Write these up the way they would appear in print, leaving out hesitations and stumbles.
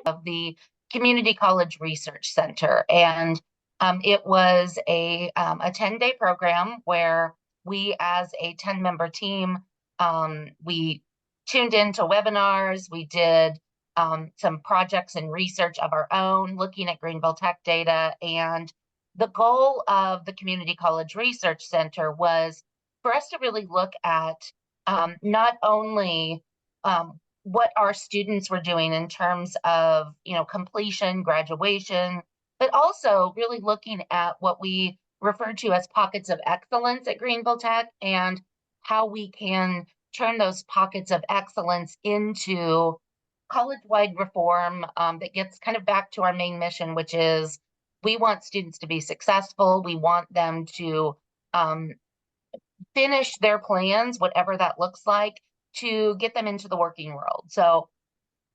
Of the Community College Research Center. And it was a 10-day program where we, as a 10-member team, we tuned into webinars, we did some projects and research of our own, looking at Greenville Tech data. And the goal of the Community College Research Center was for us to really look at not only what our students were doing in terms of, completion, graduation, but also really looking at what we refer to as pockets of excellence at Greenville Tech and how we can turn those pockets of excellence into college-wide reform that gets kind of back to our main mission, which is we want students to be successful. We want them to finish their plans, whatever that looks like, to get them into the working world. So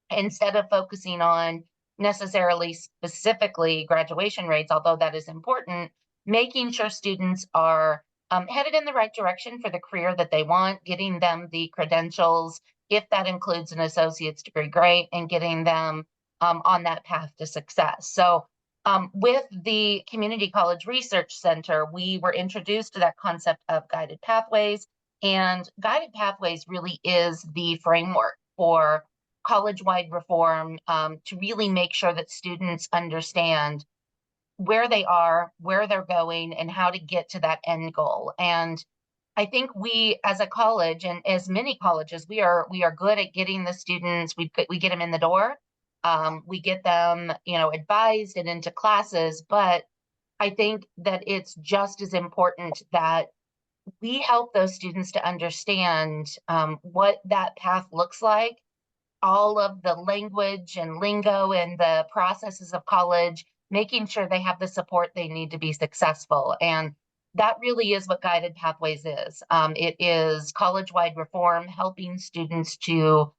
instead of focusing on necessarily specifically graduation rates, although that is important, making sure students are headed in the right direction for the career that they want, getting them the credentials, if that includes an associate's degree, great, and getting them on that path to success. So with the Community College Research Center, we were introduced to that concept of guided pathways, and guided pathways really is the framework for college-wide reform to really make sure that students understand where they are, where they're going, and how to get to that end goal. And I think we, as a college, and as many colleges, we are good at getting the students. We get them in the door. We get them, advised and into classes. But I think that it's just as important that we help those students to understand what that path looks like, all of the language and lingo and the processes of college, making sure they have the support they need to be successful. And that really is what Guided Pathways is. It is college-wide reform, helping students to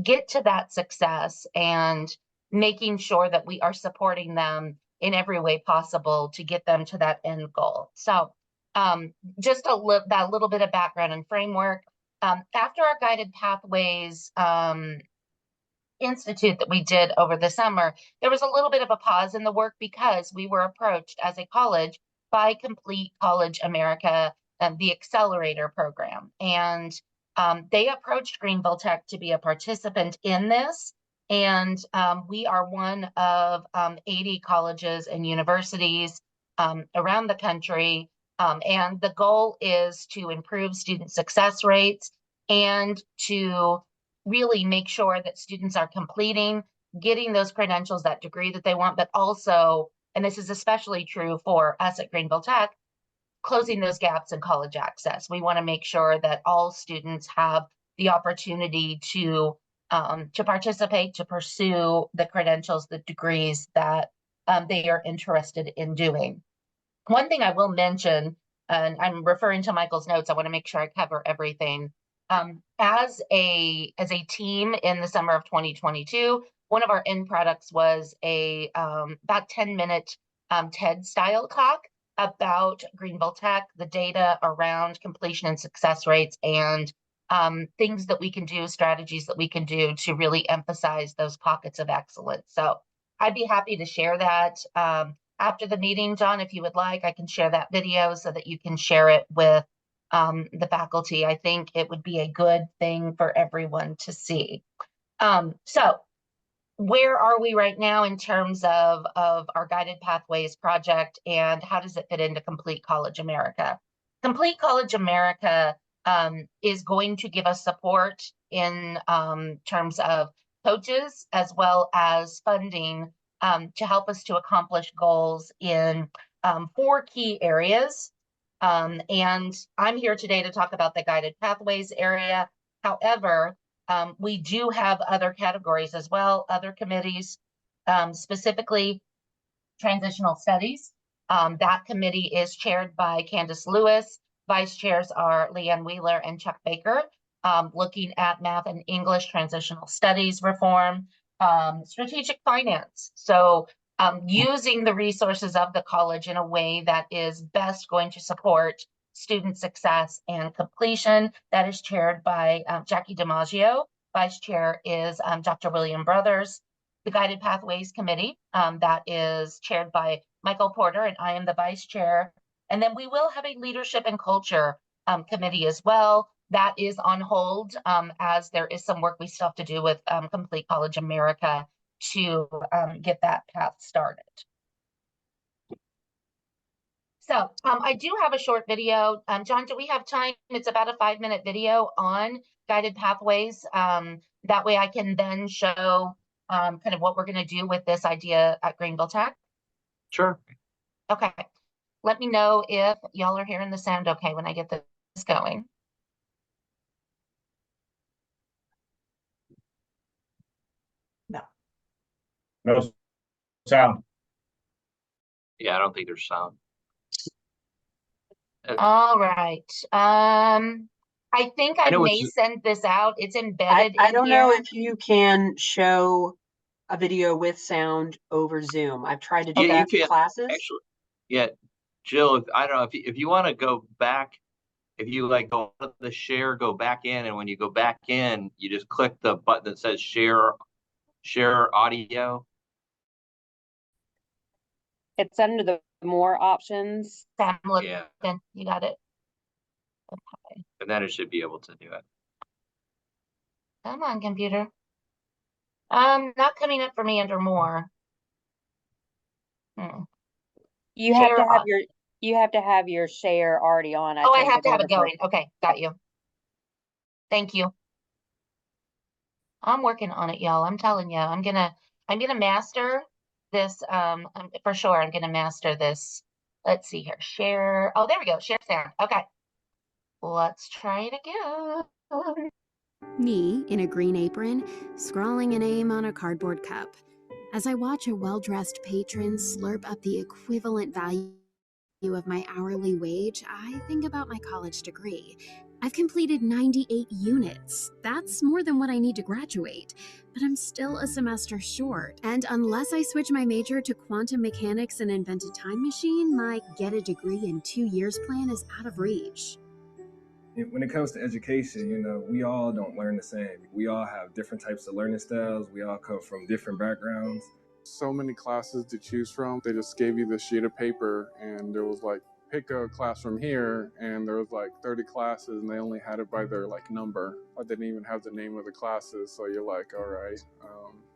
get to that success and making sure that we are supporting them in every way possible to get them to that end goal. So just that little bit of background and framework. After our Guided Pathways Institute that we did over the summer, there was a little bit of a pause in the work because we were approached as a college by Complete College America, the accelerator program. And they approached Greenville Tech to be a participant in this. And we are one of 80 colleges and universities around the country. And the goal is to improve student success rates and to really make sure that students are completing, getting those credentials, that degree that they want, but also, and this is especially true for us at Greenville Tech, closing those gaps in college access. We want to make sure that all students have the opportunity to participate, to pursue the credentials, the degrees that they are interested in doing. One thing I will mention, and I'm referring to Michael's notes, I want to make sure I cover everything. As a team in the summer of 2022, one of our end products was a about 10-minute TED style talk about Greenville Tech, the data around completion and success rates, and things that we can do, strategies that we can do to really emphasize those pockets of excellence. So I'd be happy to share that after the meeting, John, if you would like. I can share that video so that you can share it with the faculty. I think it would be a good thing for everyone to see. So where are we right now in terms of our Guided Pathways project, and how does it fit into Complete College America? Complete College America is going to give us support in terms of coaches as well as funding to help us to accomplish goals in 4 key areas. And I'm here today to talk about the Guided Pathways area. However, we do have other categories as well, other committees, specifically transitional studies. That committee is chaired by Candace Lewis. Vice chairs are Leanne Wheeler and Chuck Baker, looking at math and English transitional studies reform, strategic finance. So using the resources of the college in a way that is best going to support Student Success and Completion. That is chaired by Jackie DiMaggio. Vice Chair is Dr. William Brothers. The Guided Pathways Committee, that is chaired by Michael Porter, and I am the Vice Chair. And then we will have a Leadership and Culture Committee as well. That is on hold as there is some work we still have to do with Complete College America to get that path started. So I do have a short video. John, do we have time? It's about a 5-minute video on Guided Pathways. That way I can then show kind of what we're going to do with this idea at Greenville Tech. Sure. Okay. Let me know if y'all are hearing the sound okay when I get this going. No sound. Yeah, I don't think there's sound. All right. I think I may send this out. It's embedded I don't know here. if you can show a video with sound over Zoom. I've tried to do that for classes. Actually, yeah, Jill, I don't know if you want to go back, if you like go to the share, go back in, and when you go back in, you just click the button that says share audio. It's under the more options. Yeah. You got it. Okay. And then it should be able to do it. Come on, computer. Not coming up for me under more. You have to have your share already on. I have to have it going. Okay, got you. Thank you. I'm working on it, y'all. I'm telling you, I'm gonna master this. For sure, I'm gonna master this. Let's see here. Share. Oh, there we go. Share sound. Okay. Let's try it again. Me, in a green apron, scrawling a name on a cardboard cup. As I watch a well-dressed patron slurp up the equivalent value of my hourly wage, I think about my college degree. I've completed 98 units. That's more than what I need to graduate, but I'm still a semester short. And unless I switch my major to quantum mechanics and invent a time machine, my get a degree in 2 years plan is out of reach. When it comes to education, you know, we all don't learn the same. We all have different types of learning styles. We all come from different backgrounds. So many classes to choose from. They just gave you this sheet of paper and there was like, pick a class from here, and there was like 30 classes and they only had it by their like number. I didn't even have the name of the classes, so you're like, all right,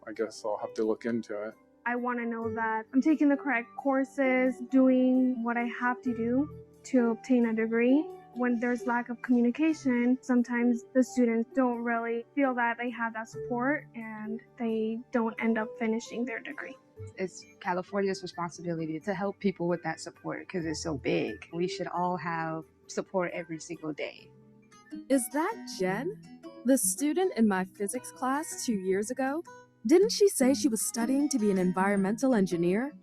I guess I'll have to look into it. I want to know that I'm taking the correct courses, doing what I have to do to obtain a degree. When there's lack of communication, sometimes the students don't really feel that they have that support and they don't end up finishing their degree. It's California's responsibility to help people with that support because it's so big. We should all have support every single day. Is that Jen? The student in my physics class 2 years ago? Didn't she say she was studying to be an environmental engineer?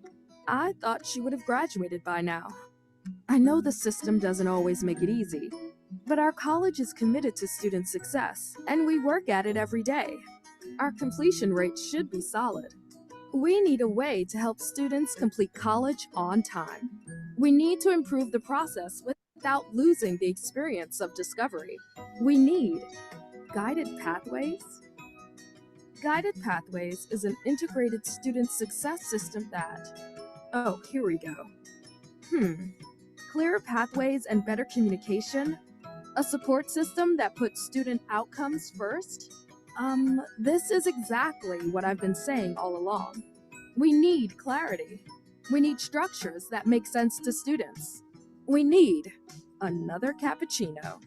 I thought she would have graduated by now. I know the system doesn't always make it easy, but our college is committed to student success, and we work at it every day. Our completion rate should be solid. We need a way to help students complete college on time. We need to improve the process without losing the experience of discovery. We need Guided Pathways. Guided Pathways is an integrated student success system that... Oh, here we go. Clearer pathways and better communication? A support system that puts student outcomes first? This is exactly what I've been saying all along. We need clarity. We need structures that make sense to students. We need another cappuccino.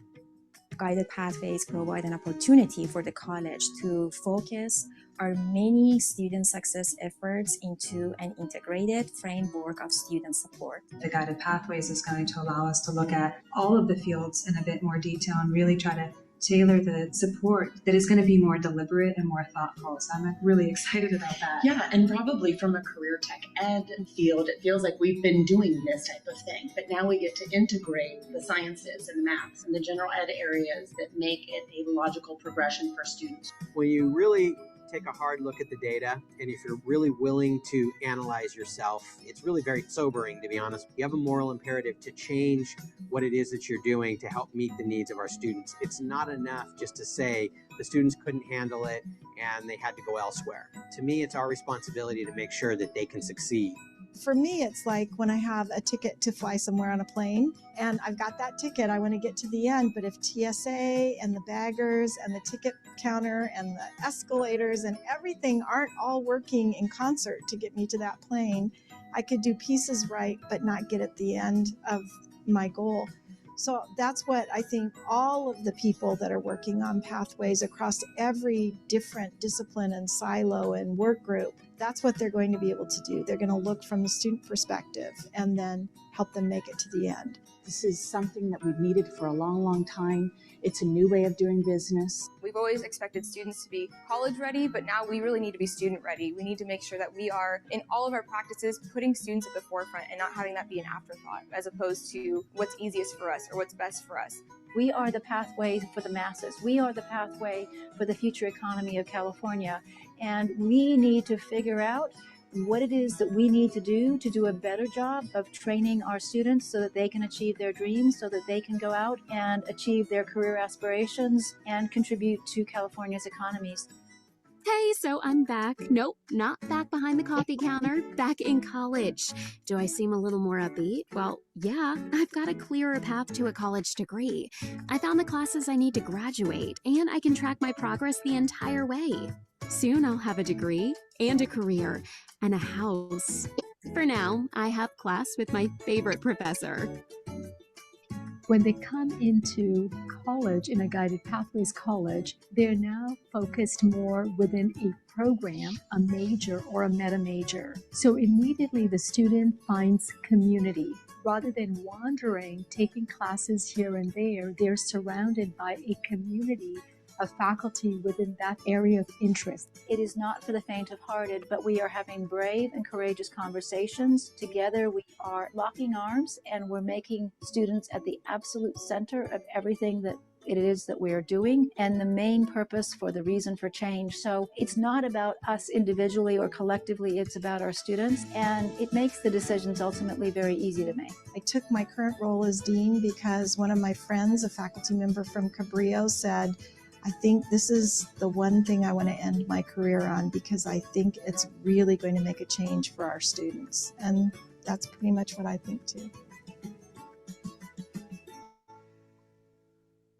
Guided Pathways provide an opportunity for the college to focus our many student success efforts into an integrated framework of student support. The Guided Pathways is going to allow us to look at all of the fields in a bit more detail and really try to tailor the support that is going to be more deliberate and more thoughtful. So I'm really excited about that. Yeah, and probably from a career tech ed field, it feels like we've been doing this type of thing, but now we get to integrate the sciences and the maths and the general ed areas that make it a logical progression for students. When you really take a hard look at the data, and if you're really willing to analyze yourself, it's really very sobering, to be honest. You have a moral imperative to change what it is that you're doing to help meet the needs of our students. It's not enough just to say the students couldn't handle it and they had to go elsewhere. To me, it's our responsibility to make sure that they can succeed. For me, it's like when I have a ticket to fly somewhere on a plane and I've got that ticket, I want to get to the end. But if TSA and the baggers and the ticket counter and the escalators and everything aren't all working in concert to get me to that plane, I could do pieces right, but not get at the end of my goal. So that's what I think all of the people that are working on pathways across every different discipline and silo and work group, that's what they're going to be able to do. They're going to look from the student perspective and then help them make it to the end. This is something that we've needed for a long, long time. It's a new way of doing business. We've always expected students to be college ready, but now we really need to be student ready. We need to make sure that we are, in all of our practices, putting students at the forefront and not having that be an afterthought, as opposed to what's easiest for us or what's best for us. We are the pathway for the masses. We are the pathway for the future economy of California. And we need to figure out what it is that we need to do a better job of training our students so that they can achieve their dreams, so that they can go out and achieve their career aspirations and contribute to California's economies. Hey, so I'm back. Nope, not back behind the coffee counter, back in college. Do I seem a little more upbeat? Well, yeah, I've got a clearer path to a college degree. I found the classes I need to graduate, and I can track my progress the entire way. Soon I'll have a degree and a career and a house. For now, I have class with my favorite professor. When they come into college, in a guided pathways college, they're now focused more within a program, a major or a meta major. So immediately the student finds community. Rather than wandering, taking classes here and there, they're surrounded by a community of faculty within that area of interest. It is not for the faint of hearted, but we are having brave and courageous conversations. Together we are locking arms and we're making students at the absolute center of everything that it is that we are doing and the main purpose for the reason for change. So it's not about us individually or collectively, it's about our students, and it makes the decisions ultimately very easy to make. I took my current role as dean because one of my friends, a faculty member from Cabrillo, said, I think this is the one thing I want to end my career on because I think it's really going to make a change for our students. And that's pretty much what I think too.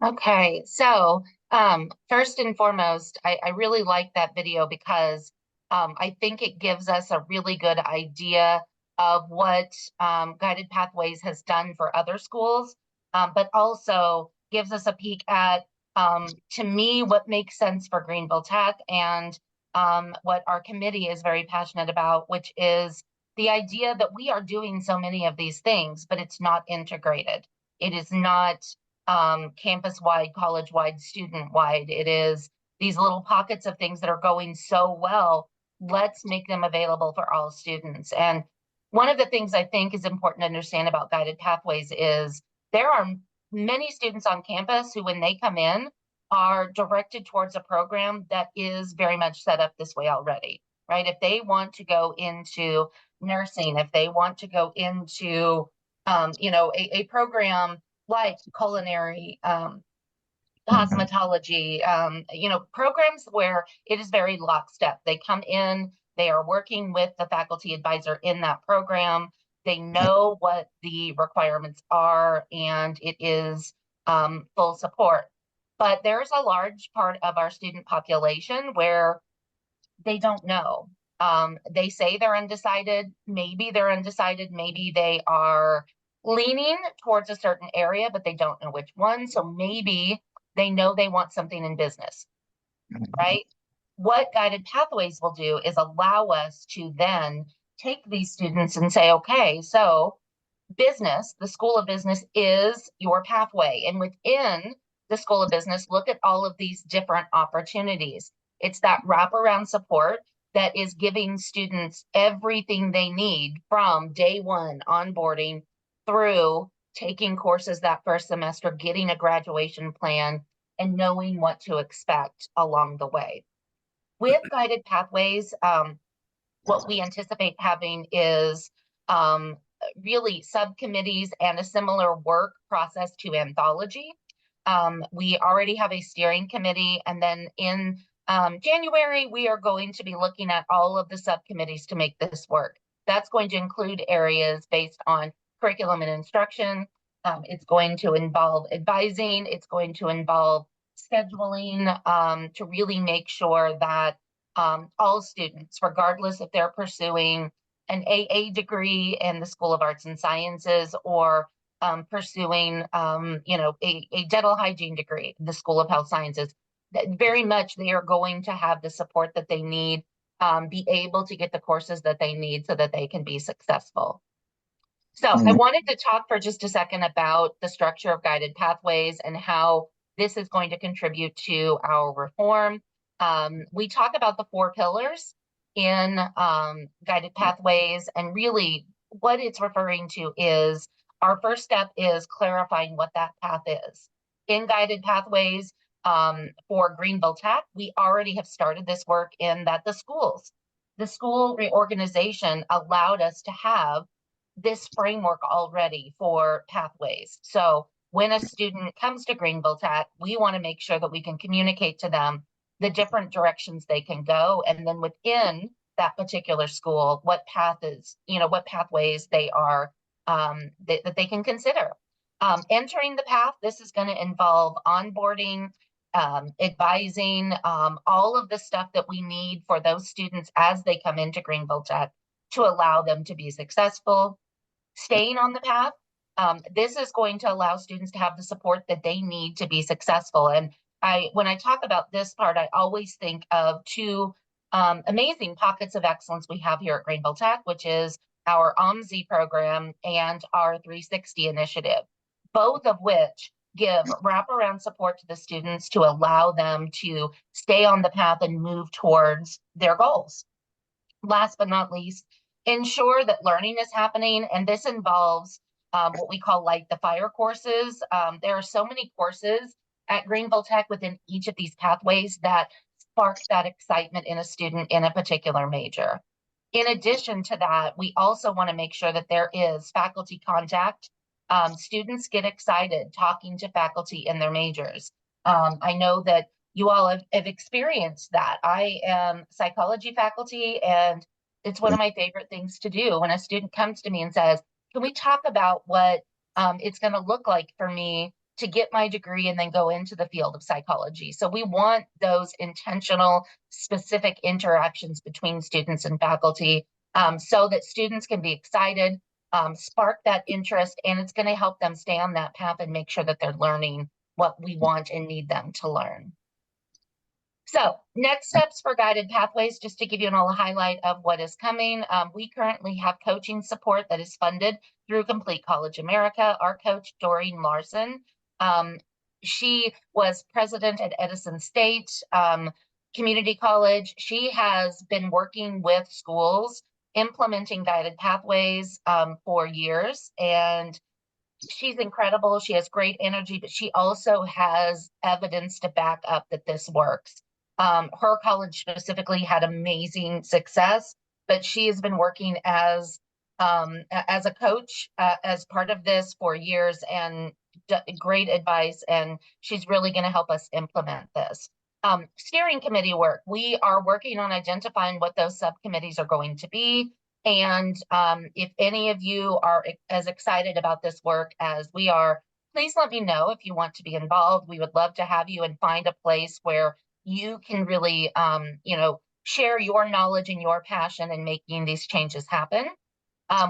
Okay, so first and foremost, I really like that video because I think it gives us a really good idea of what Guided Pathways has done for other schools, but also gives us a peek at to me, what makes sense for Greenville Tech and what our committee is very passionate about, which is the idea that we are doing so many of these things, but it's not integrated. It is not campus-wide, college-wide, student-wide. It is these little pockets of things that are going so well. Let's make them available for all students. And one of the things I think is important to understand about Guided Pathways is there are many students on campus who, when they come in, are directed towards a program that is very much set up this way already, right? If they want to go into nursing, if they want to go into, a program like culinary, cosmetology, programs where it is very lockstep. They come in, they are working with the faculty advisor in that program. They know what the requirements are, and it is full support. But there's a large part of our student population where they don't know. They say they're undecided. Maybe they're undecided. Maybe they are leaning towards a certain area, but they don't know which one. So maybe they know they want something in business, right? What Guided Pathways will do is allow us to then take these students and say, okay, so business, the School of Business is your pathway. And within the School of Business, look at all of these different opportunities. It's that wraparound support that is giving students everything they need from day one, onboarding, through taking courses that first semester, getting a graduation plan, and knowing what to expect along the way. With guided pathways, what we anticipate having is really subcommittees and a similar work process to anthology. We already have a steering committee, and then in January, we are going to be looking at all of the subcommittees to make this work. That's going to include areas based on curriculum and instruction. It's going to involve advising. It's going to involve scheduling to really make sure that all students, regardless if they're pursuing an AA degree in the School of Arts and Sciences or pursuing, a dental hygiene degree in the School of Health Sciences, that very much they are going to have the support that they need, be able to get the courses that they need so that they can be successful. So I wanted to talk for just a second about the structure of guided pathways and how this is going to contribute to our reform. We talk about the 4 pillars in guided pathways, and really what it's referring to is our first step is clarifying what that path is. In guided pathways for Greenville Tech, we already have started this work in that the school reorganization allowed us to have this framework already for pathways. So when a student comes to Greenville Tech, we want to make sure that we can communicate to them the different directions they can go. And then within that particular school, what pathways they are, that they can consider. Entering the path, this is going to involve onboarding, advising, all of the stuff that we need for those students as they come into Greenville Tech to allow them to be successful. Staying on the path, this is going to allow students to have the support that they need to be successful. And when I talk about this part, I always think of 2 amazing pockets of excellence we have here at Greenville Tech, which is our OMSI program and our 360 initiative, both of which give wraparound support to the students to allow them to stay on the path and move towards their goals. Last but not least, ensure that learning is happening, and this involves what we call light the fire courses. There are so many courses at Greenville Tech within each of these pathways that spark that excitement in a student in a particular major. In addition to that, we also want to make sure that there is faculty contact. Students get excited talking to faculty in their majors. I know that you all have experienced that. I am psychology faculty, and it's one of my favorite things to do when a student comes to me and says, can we talk about what it's going to look like for me to get my degree and then go into the field of psychology? So we want those intentional, specific interactions between students and faculty so that students can be excited, spark that interest, and it's going to help them stay on that path and make sure that they're learning what we want and need them to learn. So next steps for guided pathways, just to give you a highlight of what is coming. We currently have coaching support that is funded through Complete College America. Our coach, Doreen Larson, she was president at Edison State Community College. She has been working with schools implementing guided pathways for years, and she's incredible. She has great energy, but she also has evidence to back up that this works. Her college specifically had amazing success, but she has been working as a coach as part of this for years, and great advice, and she's really going to help us implement this. Steering committee work. We are working on identifying what those subcommittees are going to be. And if any of you are as excited about this work as we are, please let me know if you want to be involved. We would love to have you and find a place where you can really, share your knowledge and your passion in making these changes happen.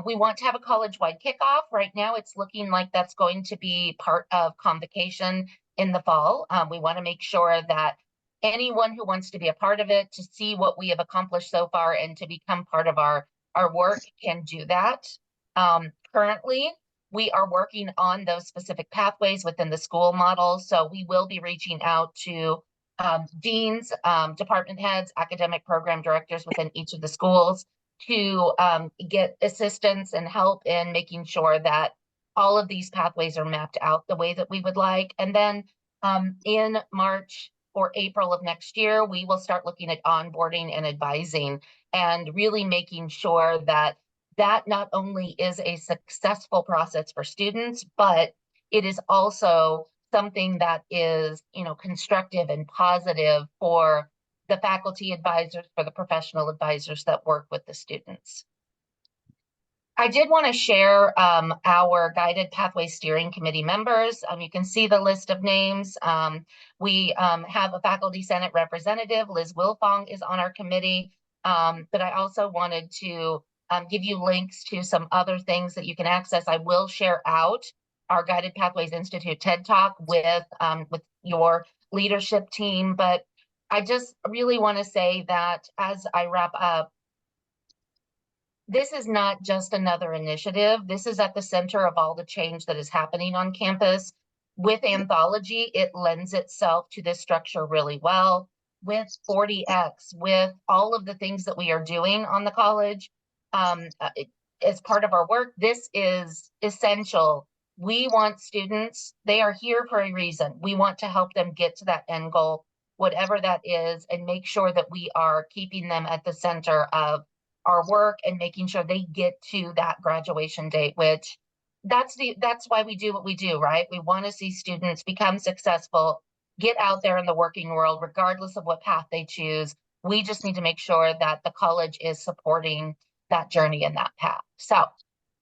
We want to have a college-wide kickoff. Right now, it's looking like that's going to be part of convocation in the fall. We want to make sure that anyone who wants to be a part of it, to see what we have accomplished so far and to become part of our work can do that. Currently, we are working on those specific pathways within the school model. So we will be reaching out to deans, department heads, academic program directors within each of the schools to get assistance and help in making sure that all of these pathways are mapped out the way that we would like. And then in March, for April of next year, we will start looking at onboarding and advising and really making sure that that not only is a successful process for students, but it is also something that is, constructive and positive for the faculty advisors, for the professional advisors that work with the students. I did want to share our Guided Pathway Steering Committee members. You can see the list of names. We have a Faculty Senate representative. Liz Wilfong is on our committee. But I also wanted to give you links to some other things that you can access. I will share out our Guided Pathways Institute TED Talk with your leadership team. But I just really want to say that as I wrap up, this is not just another initiative. This is at the center of all the change that is happening on campus. With Anthology, it lends itself to this structure really well. With 40X, with all of the things that we are doing on the college, as part of our work, this is essential. We want students, they are here for a reason. We want to help them get to that end goal, whatever that is, and make sure that we are keeping them at the center of our work and making sure they get to that graduation date, which that's why we do what we do, right? We want to see students become successful, get out there in the working world, regardless of what path they choose. We just need to make sure that the college is supporting that journey and that path. So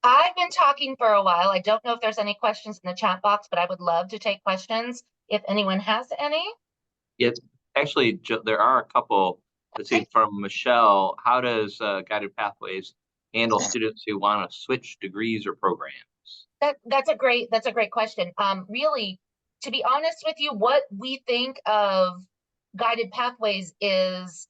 I've been talking for a while. I don't know if there's any questions in the chat box, but I would love to take questions if anyone has any. Yes, actually, there are a couple. Let's see, from Michelle, how does Guided Pathways handle students who want to switch degrees or programs? That's a great question. Really, to be honest with you, what we think of Guided Pathways is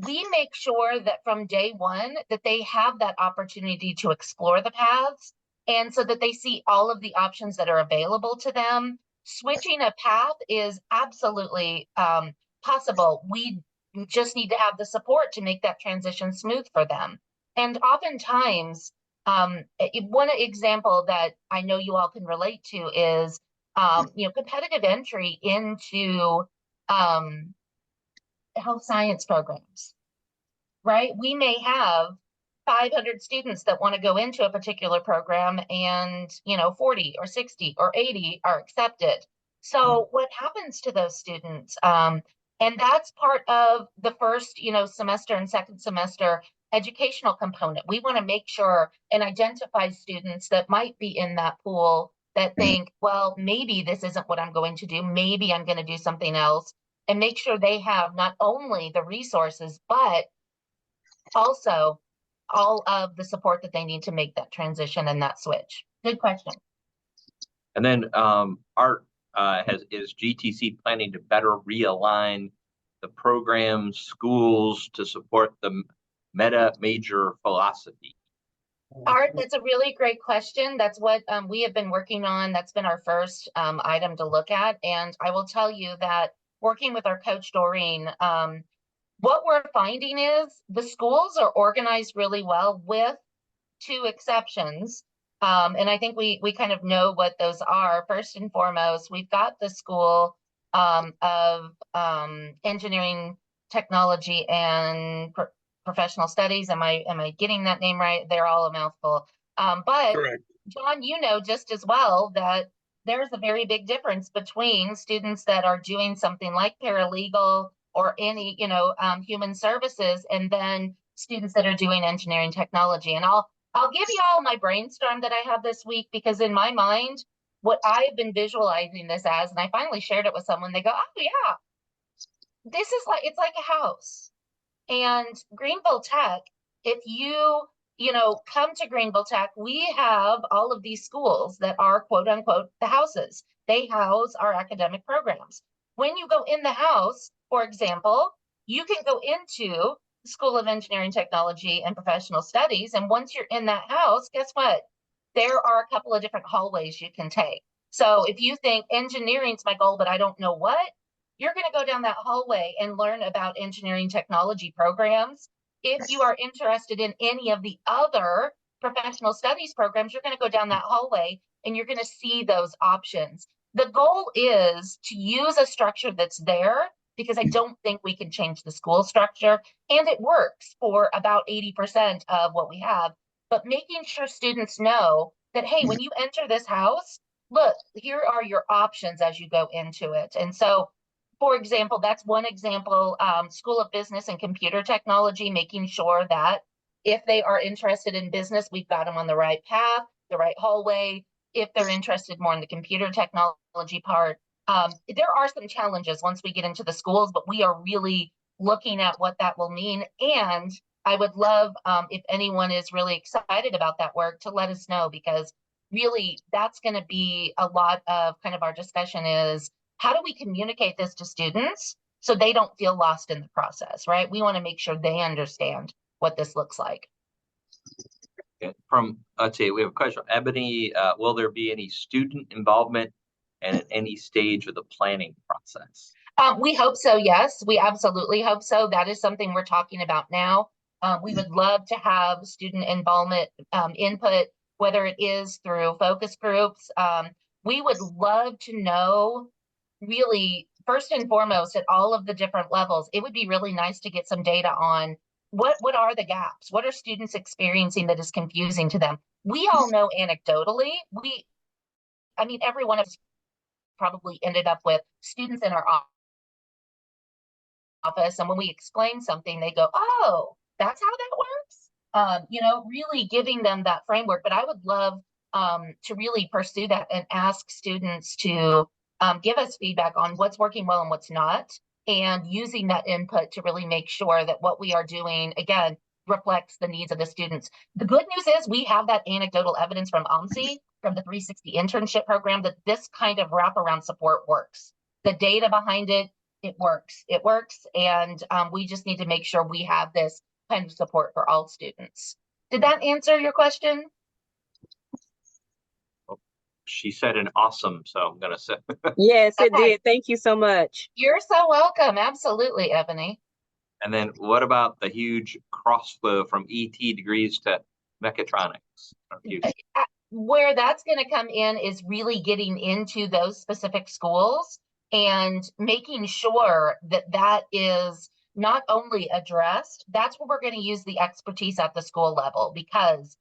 we make sure that from day one that they have that opportunity to explore the paths, and so that they see all of the options that are available to them. Switching a path is absolutely possible. We just need to have the support to make that transition smooth for them. And oftentimes, one example that I know you all can relate to is, competitive entry into health science programs, right? We may have 500 students that want to go into a particular program, and 40 or 60 or 80 are accepted. So what happens to those students? And that's part of the first semester and second semester educational component. We want to make sure and identify students that might be in that pool that think, well, maybe this isn't what I'm going to do, maybe I'm going to do something else, and make sure they have not only the resources but also all of the support that they need to make that transition and that switch. Good question. And then Art is GTC planning to better realign the programs, schools to support the meta major philosophy? Art, that's a really great question. That's what we have been working on. That's been our first item to look at. And I will tell you that working with our coach, Doreen, what we're finding is the schools are organized really well, with two exceptions. And I think we kind of know what those are. First and foremost, we've got the School of Engineering, Technology, and Professional Studies. Am I getting that name right? They're all a mouthful. But correct. John, just as well that there's a very big difference between students that are doing something like paralegal or any, human services, and then students that are doing engineering technology. And I'll give you all my brainstorm that I have this week, because in my mind, what I've been visualizing this as, and I finally shared it with someone, they go, oh yeah, it's like a house. And Greenville Tech, if you come to Greenville Tech, we have all of these schools that are quote unquote the houses. They house our academic programs. When you go in the house, for example, you can go into the School of Engineering, Technology, and Professional Studies. And once you're in that house, guess what? There are a couple of different hallways you can take. So if you think engineering's my goal, but I don't know what, you're going to go down that hallway and learn about engineering technology programs. If you are interested in any of the other professional studies programs, you're going to go down that hallway and you're going to see those options. The goal is to use a structure that's there because I don't think we can change the school structure. And it works for about 80% of what we have. But making sure students know that, hey, when you enter this house, look, here are your options as you go into it. And so, for example, that's one example, School of Business and Computer Technology, making sure that if they are interested in business, we've got them on the right path, the right hallway. If they're interested more in the computer technology part, there are some challenges once we get into the schools, but we are really looking at what that will mean. And I would love, if anyone is really excited about that work, to let us know, because really that's going to be a lot of kind of our discussion is, how do we communicate this to students so they don't feel lost in the process, right? We want to make sure they understand what this looks like. From, let's see, we have a question from Ebony. Will there be any student involvement and at any stage of the planning process? We hope so, yes. We absolutely hope so. That is something we're talking about now. We would love to have student involvement, input, whether it is through focus groups. We would love to know, really, first and foremost, at all of the different levels, it would be really nice to get some data on what are the gaps? What are students experiencing that is confusing to them? We all know anecdotally, I mean, every one of us probably ended up with students in our office, and when we explain something, they go, oh, that's how that works. You know, really giving them that framework. But I would love to really pursue that and ask students to give us feedback on what's working well and what's not, and using that input to really make sure that what we are doing, again, reflects the needs of the students. The good news is we have that anecdotal evidence from OMSI, from the 360 internship program, that this kind of wraparound support works. The data behind it, it works. It works. And we just need to make sure we have this kind of support for all students. Did that answer your question? She said an awesome, so I'm going to say. Yes, it did. Thank you so much. You're so welcome. Absolutely, Ebony. And then what about the huge crossflow from ET degrees to mechatronics? Where that's going to come in is really getting into those specific schools and making sure that that is not only addressed. That's where we're going to use the expertise at the school level, because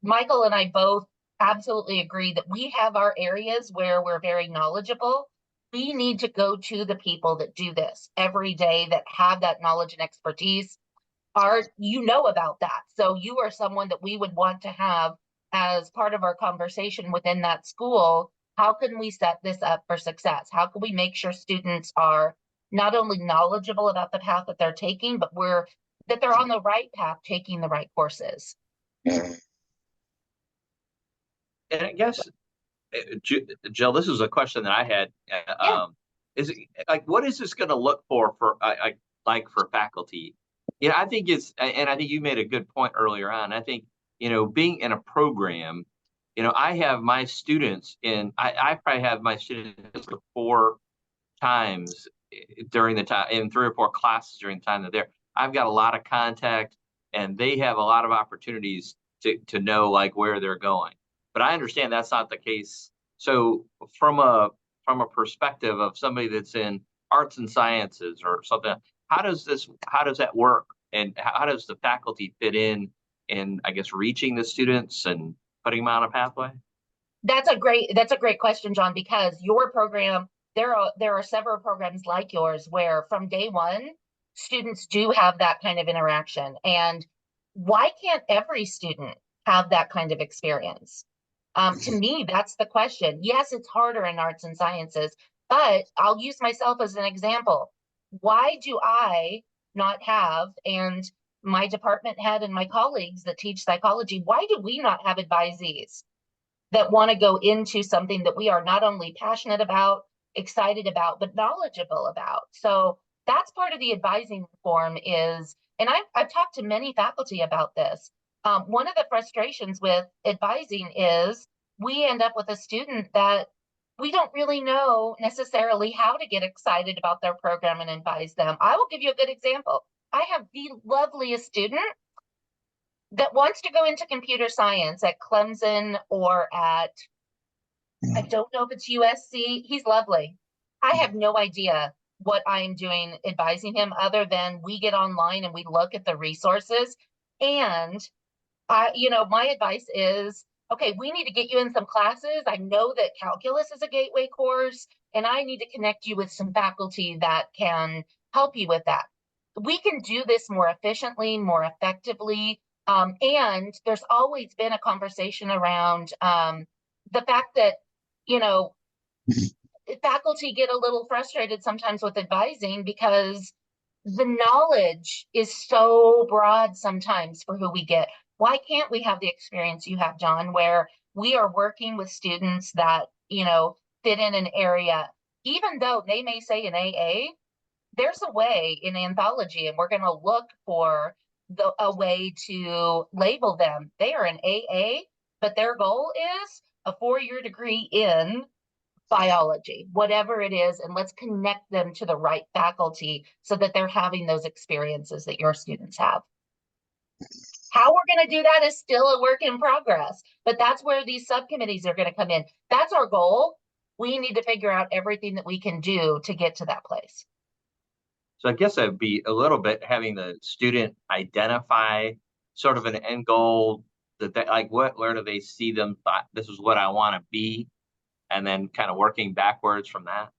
Michael and I both absolutely agree that we have our areas where we're very knowledgeable. We need to go to the people that do this every day, that have that knowledge and expertise. You know about that. So you are someone that we would want to have as part of our conversation within that school. How can we set this up for success? How can we make sure students are not only knowledgeable about the path that they're taking, but that they're on the right path, taking the right courses? And I guess, Jill, this is a question that I had. Is it like, what is this going to look for like for faculty? You know, I think and I think you made a good point earlier on. I think, you know, being in a program, you know, I have my students I probably have my students 4 times during the time, in 3 or 4 classes during the time that they're there. I've got a lot of contact, and they have a lot of opportunities to know like where they're going. But I understand that's not the case. So from a perspective of somebody that's in arts and sciences or something, how does that work? And how does the faculty fit in, I guess, reaching the students and putting them on a pathway? That's a great question, John, because your program, there are several programs like yours where from day one, students do have that kind of interaction. And why can't every student have that kind of experience? To me, that's the question. Yes, it's harder in arts and sciences, but I'll use myself as an example. Why do I not have, and my department head and my colleagues that teach psychology, why do we not have advisees that want to go into something that we are not only passionate about, excited about, but knowledgeable about? So that's part of the advising reform is, and I've talked to many faculty about this. One of the frustrations with advising is we end up with a student that we don't really know necessarily how to get excited about their program and advise them. I will give you a good example. I have the loveliest student that wants to go into computer science at Clemson or at, I don't know if it's USC. He's lovely. I have no idea what I'm doing advising him, other than we get online and we look at the resources. And my advice is, okay, we need to get you in some classes. I know that calculus is a gateway course, and I need to connect you with some faculty that can help you with that. We can do this more efficiently, more effectively. And there's always been a conversation around the fact that, faculty get a little frustrated sometimes with advising because the knowledge is so broad sometimes for who we get. Why can't we have the experience you have, John, where we are working with students that, fit in an area, even though they may say an AA, there's a way in anthology, and we're going to look for a way to label them. They are an AA, but their goal is a 4-year degree in biology, whatever it is, and let's connect them to the right faculty so that they're having those experiences that your students have. How we're going to do that is still a work in progress, but that's where these subcommittees are going to come in. That's our goal. We need to figure out everything that we can do to get to that place. So I guess it'd be a little bit having the student identify sort of an end goal, that they, like, where do they see them? This is what I want to be, and then kind of working backwards from that.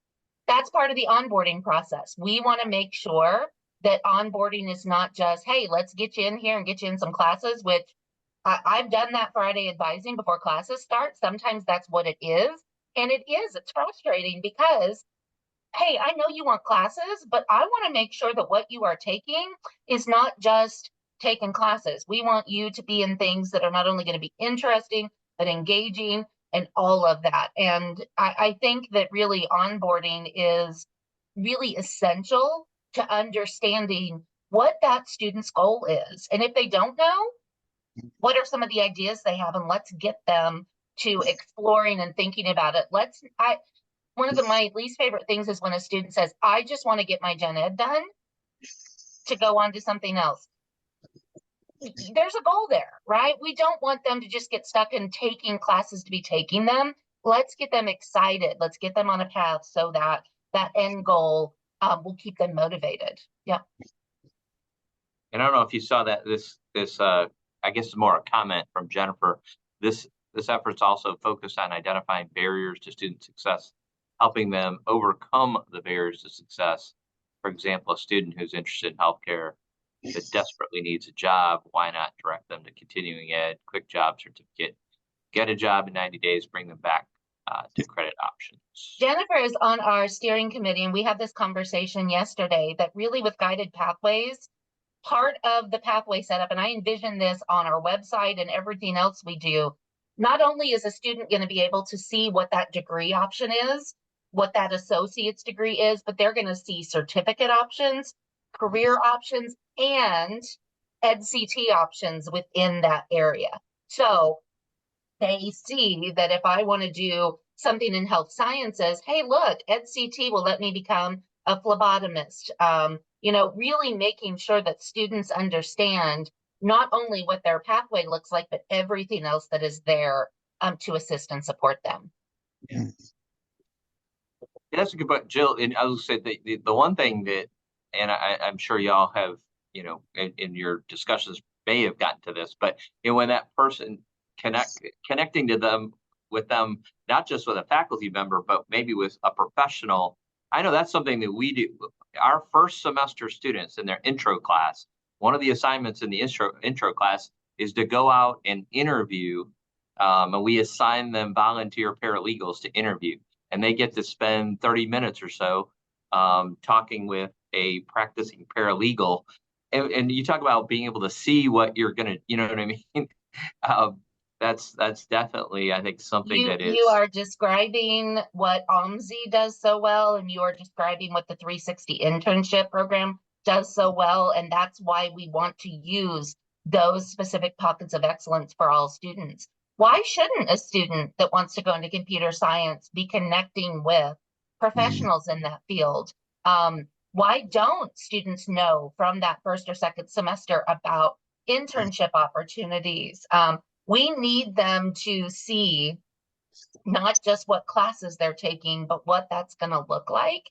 That's part of the onboarding process. We want to make sure that onboarding is not just, hey, let's get you in here and get you in some classes, which I've done that Friday advising before classes start. Sometimes that's what it is. And it's frustrating because, hey, I know you want classes, but I want to make sure that what you are taking is not just taking classes. We want you to be in things that are not only going to be interesting, but engaging and all of that. And I think that really onboarding is really essential to understanding what that student's goal is. And if they don't know, what are some of the ideas they have? And let's get them to exploring and thinking about it. One of my least favorite things is when a student says, I just want to get my gen ed done to go on to something else. There's a goal there, right? We don't want them to just get stuck in taking classes to be taking them. Let's get them excited. Let's get them on a path so that that end goal will keep them motivated. Yeah. And I don't know if you saw that this I guess it's more a comment from Jennifer. This effort's also focused on identifying barriers to student success, helping them overcome the barriers to success. For example, a student who's interested in healthcare that desperately needs a job, why not direct them to continuing ed, quick job certificate, get a job in 90 days, bring them back to credit options. Jennifer is on our steering committee, and we had this conversation yesterday that really with guided pathways, part of the pathway setup, and I envision this on our website and everything else we do, not only is a student going to be able to see what that degree option is, what that associate's degree is, but they're going to see certificate options, career options, and EdCT options within that area. So they see that if I want to do something in health sciences, hey, look, EdCT will let me become a phlebotomist. Really making sure that students understand not only what their pathway looks like, but everything else that is there to assist and support them. Yeah, that's a good point, Jill. And I will say the one thing that, and I'm sure y'all have, in your discussions may have gotten to this, but when that person connecting to them with them, not just with a faculty member, but maybe with a professional. I know that's something that we do. Our first semester students in their intro class, one of the assignments in the intro class is to go out and interview, and we assign them volunteer paralegals to interview, and they get to spend 30 minutes or so talking with a practicing paralegal. And you talk about being able to see what you're gonna, you know what I mean? That's definitely, I think, something that is. You are describing what OMSI does so well, and you are describing what the 360 internship program does so well, and that's why we want to use those specific pockets of excellence for all students. Why shouldn't a student that wants to go into computer science be connecting with professionals in that field? Why don't students know from that first or second semester about internship opportunities? We need them to see not just what classes they're taking, but what that's going to look like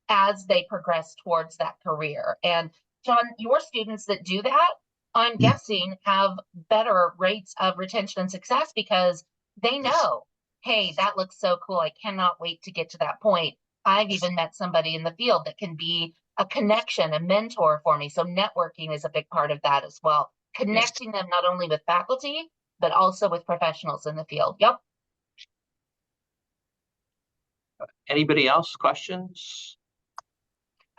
as they progress towards that career. And John, your students that do that, I'm guessing, have better rates of retention and success because they know, hey, that looks so cool. I cannot wait to get to that point. I've even met somebody in the field that can be a connection, a mentor for me. So networking is a big part of that as well. Connecting them not only with faculty, but also with professionals in the field. Yep. Anybody else? Questions?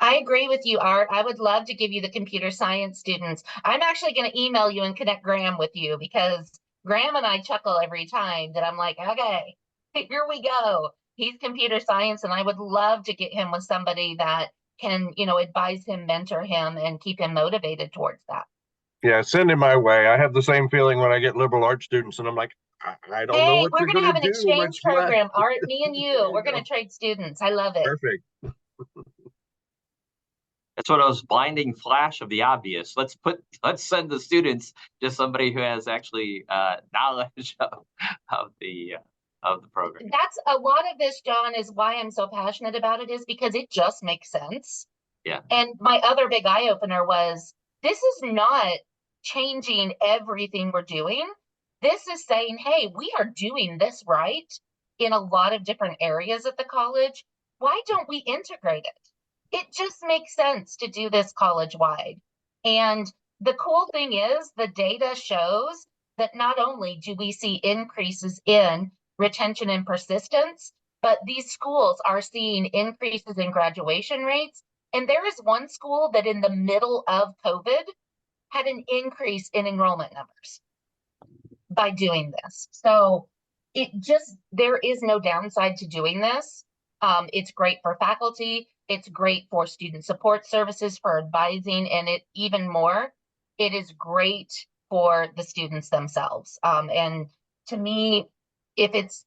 I agree with you, Art. I would love to give you the computer science students. I'm actually going to email you and connect Graham with you because Graham and I chuckle every time that I'm like, okay, here we go. He's computer science, and I would love to get him with somebody that can, advise him, mentor him, and keep him motivated towards that. Yeah, send him my way. I have the same feeling when I get liberal arts students, and I'm like, I don't know what we're you're going to have an do. exchange program, Art, me and you. We're going to trade students. I love it. Perfect. That's what I was blinding flash of the obvious. Let's send the students to somebody who has actually knowledge of the program. That's a lot of this, John, is why I'm so passionate about it, is because it just makes sense. Yeah. And my other big eye opener was, this is not changing everything we're doing. This is saying, hey, we are doing this right in a lot of different areas at the college. Why don't we integrate it? It just makes sense to do this college-wide. And the cool thing is the data shows that not only do we see increases in retention and persistence, but these schools are seeing increases in graduation rates. And there is one school that in the middle of COVID had an increase in enrollment numbers by doing this. So there is no downside to doing this. It's great for faculty. It's great for student support services, for advising, and even more, it is great for the students themselves. And to me, it's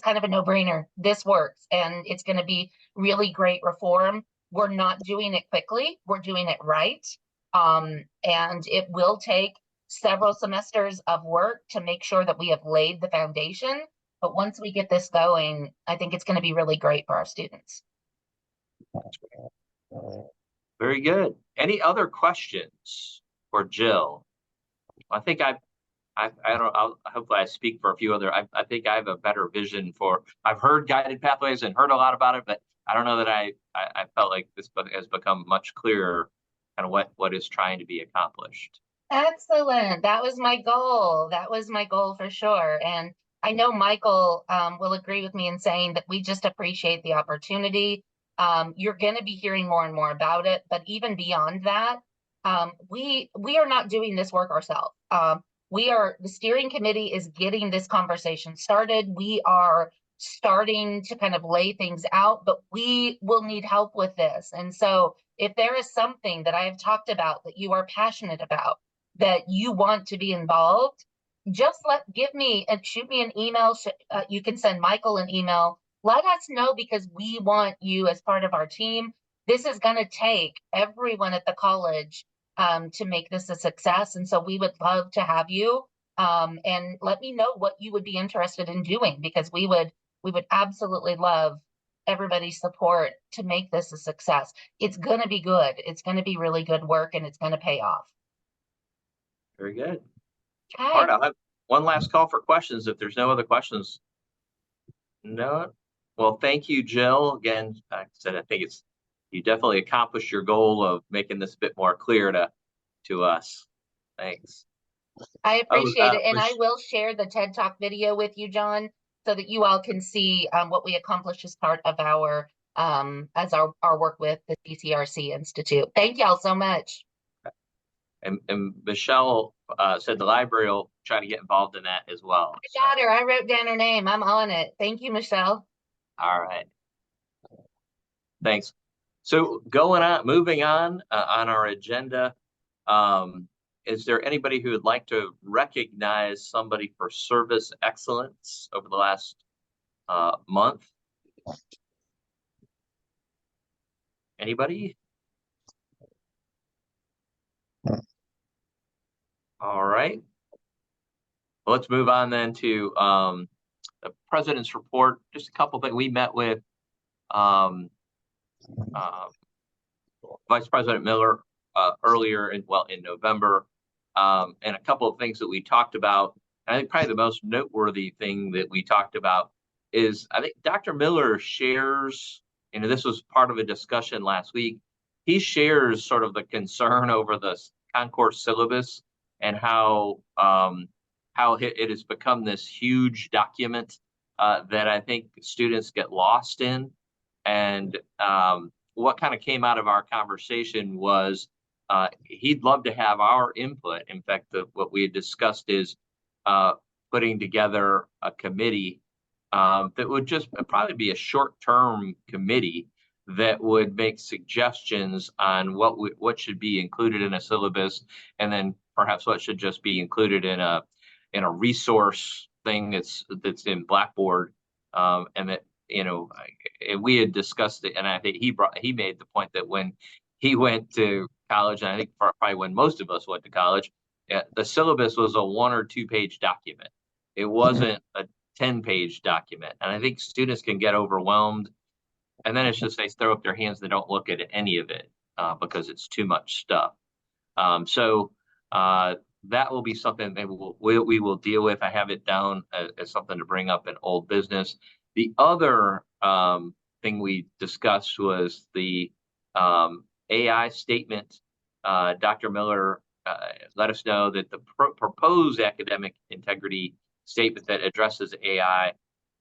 kind of a no-brainer. This works, and it's going to be really great reform. We're not doing it quickly. We're doing it right. And it will take several semesters of work to make sure that we have laid the foundation. But once we get this going, I think it's going to be really great for our students. Very good. Any other questions for Jill? I think I don't. Hopefully, I speak for a few other. I think I have a better vision for. I've heard guided pathways and heard a lot about it, but I don't know that I felt like this has become much clearer, kind of what is trying to be accomplished. Excellent. That was my goal. That was my goal for sure. And I know Michael will agree with me in saying that we just appreciate the opportunity. You're going to be hearing more and more about it, but even beyond that, we are not doing this work ourselves. The steering committee is getting this conversation started. We are starting to kind of lay things out, but we will need help with this. And so if there is something that I have talked about that you are passionate about, that you want to be involved, just give me and shoot me an email. You can send Michael an email. Let us know, because we want you as part of our team. This is going to take everyone at the college to make this a success. And so we would love to have you, and let me know what you would be interested in doing, because we would absolutely love everybody's support to make this a success. It's going to be good. It's going to be really good work, and it's going to pay off. Very good. Okay. All right, I'll have one last call for questions if there's no other questions. No. Well, thank you, Jill. Again, like I said, I think you definitely accomplished your goal of making this a bit more clear to us. Thanks. I appreciate it. And I will share the TED Talk video with you, John, so that you all can see what we accomplished as part of our work with the CCRC Institute. Thank y'all so much. And Michelle said the library will try to get involved in that as well. I got her. I wrote down her name. I'm on it. Thank you, Michelle. All right. Thanks. So moving on our agenda, is there anybody who would like to recognize somebody for service excellence over the last month? Anybody? All right. Well, let's move on then to the president's report. Just a couple things we met with Vice President Miller earlier in November, and a couple of things that we talked about. And I think probably the most noteworthy thing that we talked about is I think Dr. Miller shares, this was part of a discussion last week. He shares sort of the concern over the concourse syllabus and how it has become this huge document that I think students get lost in. And what kind of came out of our conversation was he'd love to have our input. In fact, what we had discussed is putting together a committee that would just probably be a short-term committee that would make suggestions on what should be included in a syllabus, and then perhaps what should just be included in a resource thing that's in Blackboard, and that we had discussed it, and I think he made the point that when he went to college, and I think probably when most of us went to college, the syllabus was a 1 or 2 page document. It wasn't a 10-page document, and I think students can get overwhelmed, and then it's just they throw up their hands. They don't look at any of it because it's too much stuff. So that will be something that we will deal with. I have it down as something to bring up in old business. The other thing we discussed was the AI statement. Dr. Miller let us know that the proposed academic integrity statement that addresses AI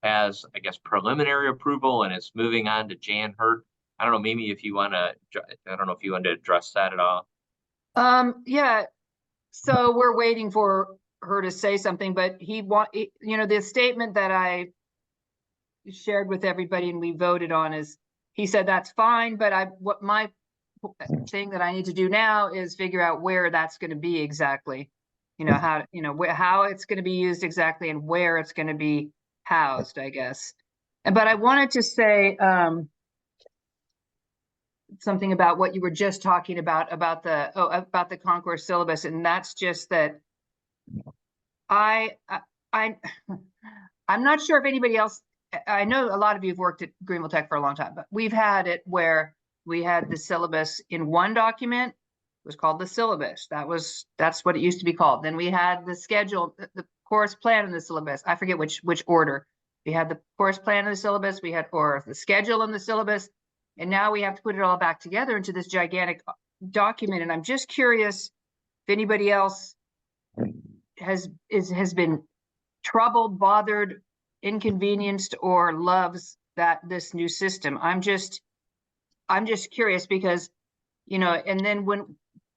has, I guess, preliminary approval, and it's moving on to Jan Hurt. I don't know, Mimi, if you want to, I don't know if you want to address that at all. Yeah. So we're waiting for her to say something, but the statement that I shared with everybody and we voted on is, he said that's fine, but what my thing that I need to do now is figure out where that's going to be exactly, how it's going to be used exactly and where it's going to be housed, I guess. But I wanted to say something about what you were just talking about the concourse syllabus, and that's just that I'm not sure if anybody else. I know a lot of you have worked at Greenville Tech for a long time, but we've had it where we had the syllabus in one document. It was called the syllabus. That's what it used to be called. Then we had the schedule, the course plan in the syllabus. I forget which order. We had the course plan in the syllabus. We had the schedule in the syllabus, and now we have to put it all back together into this gigantic document. And I'm just curious if anybody else has been troubled, bothered, inconvenienced, or loves this new system. I'm just curious because, and then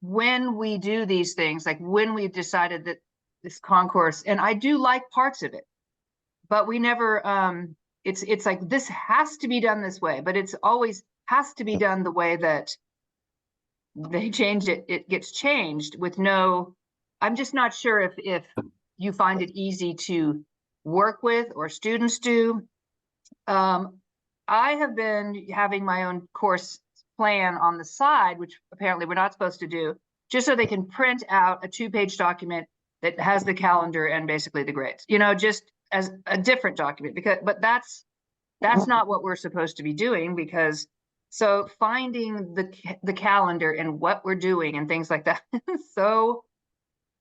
when we do these things, like when we've decided that this concourse, and I do like parts of it, but we never, it's like, this has to be done this way, but it's always has to be done the way that they changed it. It gets changed with I'm just not sure if you find it easy to work with or students do. I have been having my own course plan on the side, which apparently we're not supposed to do, just so they can print out a 2-page document that has the calendar and basically the grades, just as a different document, but that's not what we're supposed to be doing, because so finding the calendar and what we're doing and things like that is so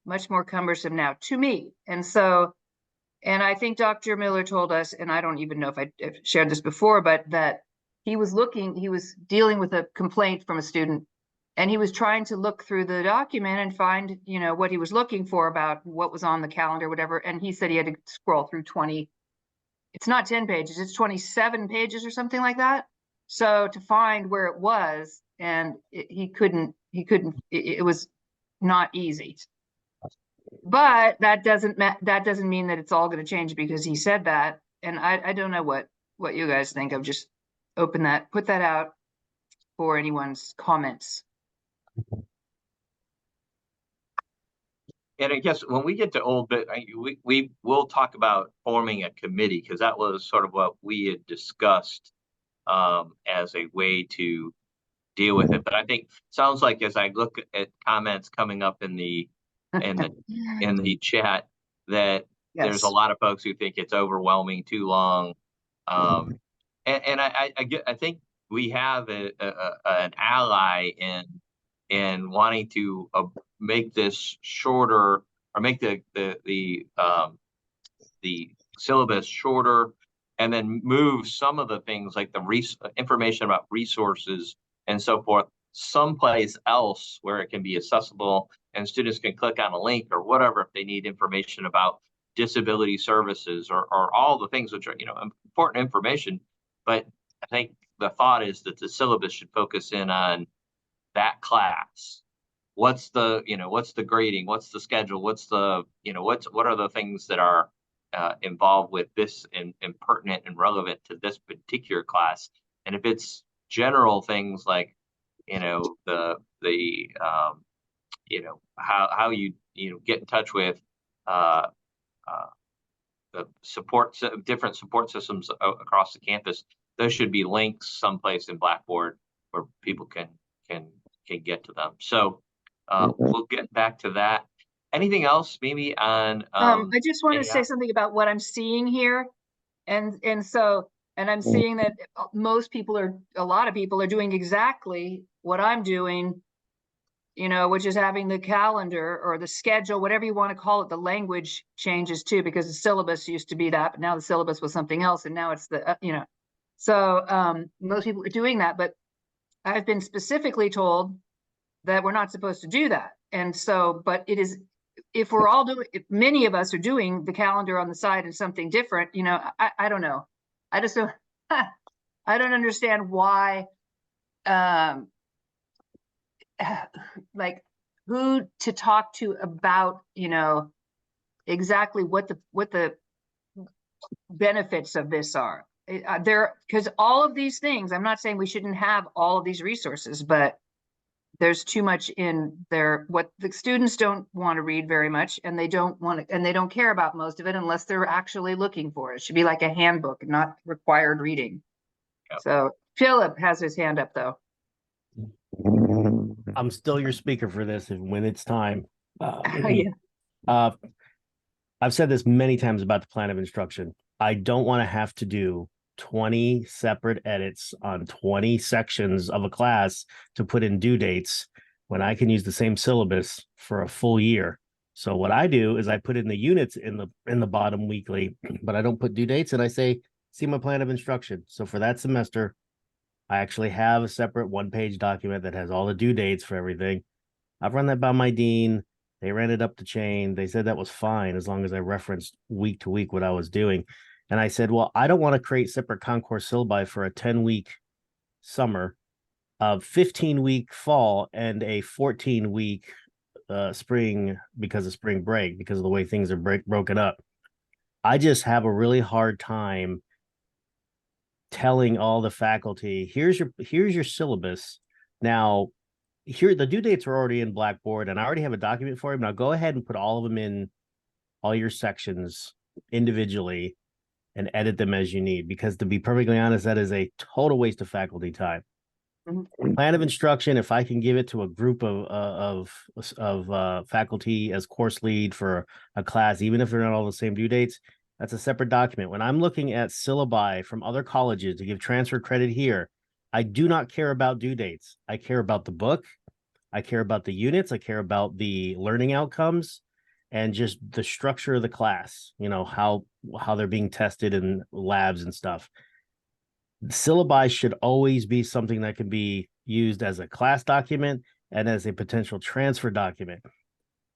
much more cumbersome now to me. And I think Dr. Miller told us, and I don't even know if I've shared this before, but that he was dealing with a complaint from a student, and he was trying to look through the document and find, what he was looking for about what was on the calendar, whatever. And he said he had to scroll through 20, it's not 10 pages, it's 27 pages or something like that. So to find where it was, and it was not easy. But that doesn't mean that it's all going to change because he said that. And I don't know what you guys think. I've just put that out for anyone's comments. And I guess when we get to old bit, we will talk about forming a committee, because that was sort of what we had discussed as a way to deal with it. But I think sounds like, as I look at comments coming up in the chat, that there's a lot of folks who think it's overwhelming, too long. And I think we have an ally in wanting to make this shorter, or make the syllabus shorter, and then move some of the things like the information about resources and so forth someplace else where it can be accessible and students can click on a link or whatever if they need information about disability services or all the things which are, important information. But I think the thought is that the syllabus should focus in on that class. What's the grading? What's the schedule? What's the, what are the things that are involved with this and pertinent and relevant to this particular class? And if it's general things like, how you get in touch with the different support systems across the campus, those should be links someplace in Blackboard where people can get to them. So we'll get back to that. Anything else maybe on I just want to say something about what I'm seeing here. And I'm seeing that a lot of people are doing exactly what I'm doing, which is having the calendar or the schedule, whatever you want to call it. The language changes too, because the syllabus used to be that, but now the syllabus was something else. And now it's so most people are doing that, but I've been specifically told that we're not supposed to do that. And so, but it is, if many of us are doing the calendar on the side and something different, I don't know. I just don't, I don't understand why, like who to talk to about, exactly what the benefits of this are. Because all of these things, I'm not saying we shouldn't have all of these resources, but there's too much in there. What the students don't want to read very much, and they don't care about most of it unless they're actually looking for it. It should be like a handbook, not required reading. Yep. So Philip has his hand up though. I'm still your speaker for this when it's time. Yeah. I've said this many times about the plan of instruction. I don't want to have to do 20 separate edits on 20 sections of a class to put in due dates when I can use the same syllabus for a full year. So what I do is I put in the units in the bottom weekly, but I don't put due dates, and I say, see my plan of instruction. So for that semester, I actually have a separate one-page document that has all the due dates for everything. I've run that by my dean. They ran it up the chain. They said that was fine as long as I referenced week to week what I was doing. And I said, well, I don't want to create separate concourse syllabi for a 10-week summer, a 15-week fall, and a 14-week spring because of spring break, because of the way things are broken up. I just have a really hard time telling all the faculty, here's your syllabus. Now, here the due dates are already in Blackboard, and I already have a document for you. Now go ahead and put all of them in all your sections individually and edit them as you need, because to be perfectly honest, that is a total waste of faculty time. Mm-hmm. Plan of instruction, if I can give it to a group of faculty as course lead for a class, even if they're not all the same due dates, that's a separate document. When I'm looking at syllabi from other colleges to give transfer credit here, I do not care about due dates. I care about the book. I care about the units. I care about the learning outcomes and just the structure of the class, how they're being tested in labs and stuff. The syllabi should always be something that can be used as a class document and as a potential transfer document.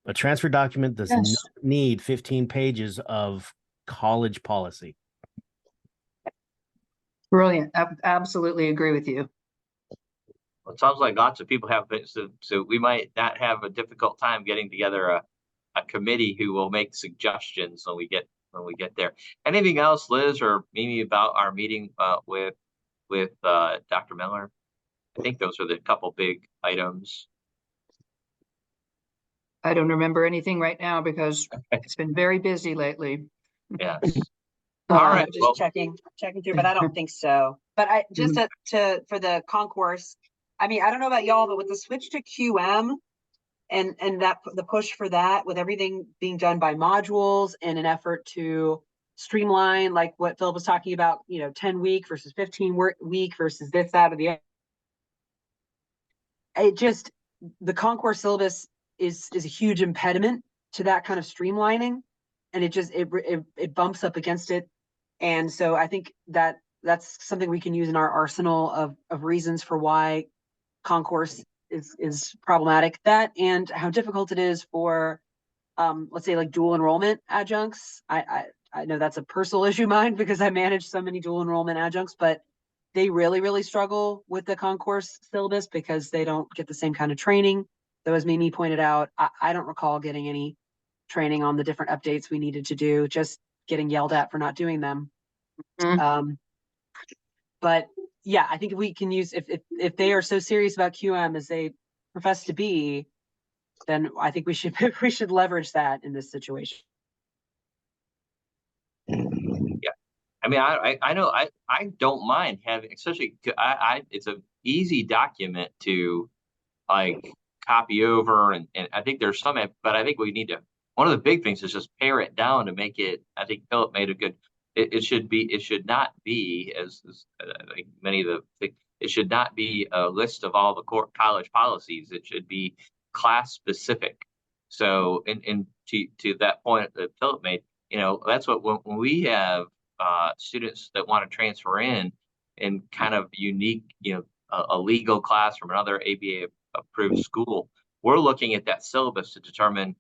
A transfer document does not need 15 pages of college policy. Brilliant. I absolutely agree with you. Well, it sounds like lots of people have been, so we might not have a difficult time getting together a committee who will make suggestions when we get there. Anything else, Liz, or Mimi, about our meeting with Dr. Miller? I think those are the couple big items. I don't remember anything right now because it's been very busy lately. Yes. All right. Just checking through, but I don't think so. But I just for the concourse, I mean, I don't know about y'all, but with the switch to QM and that the push for that, with everything being done by modules in an effort to streamline, like what Phil was talking about, 10-week versus 15-week versus this, that, or the other. The concourse syllabus is a huge impediment to that kind of streamlining, and it bumps up against it. And so I think that's something we can use in our arsenal of reasons for why concourse is problematic. That, and how difficult it is for let's say like dual enrollment adjuncts. I know that's a personal issue of mine because I manage so many dual enrollment adjuncts, but they really, really struggle with the concourse syllabus because they don't get the same kind of training. Though, as Mimi pointed out, I don't recall getting any training on the different updates we needed to do, just getting yelled at for not doing them. But yeah, I think we can use, if they are so serious about QM as they profess to be, then I think we should leverage that in this situation. Yeah, I mean, I know I don't mind having, especially it's a easy document to like copy over, and I think there's some, but I think we need to, one of the big things is just pare it down to make it, I think Philip made a good, it should not be as like many of the, it should not be a list of all the college policies. It should be class specific. So, and to that point that Philip made, that's what, when we have students that want to transfer in kind of unique, a legal class from another ABA approved school, we're looking at that syllabus to determine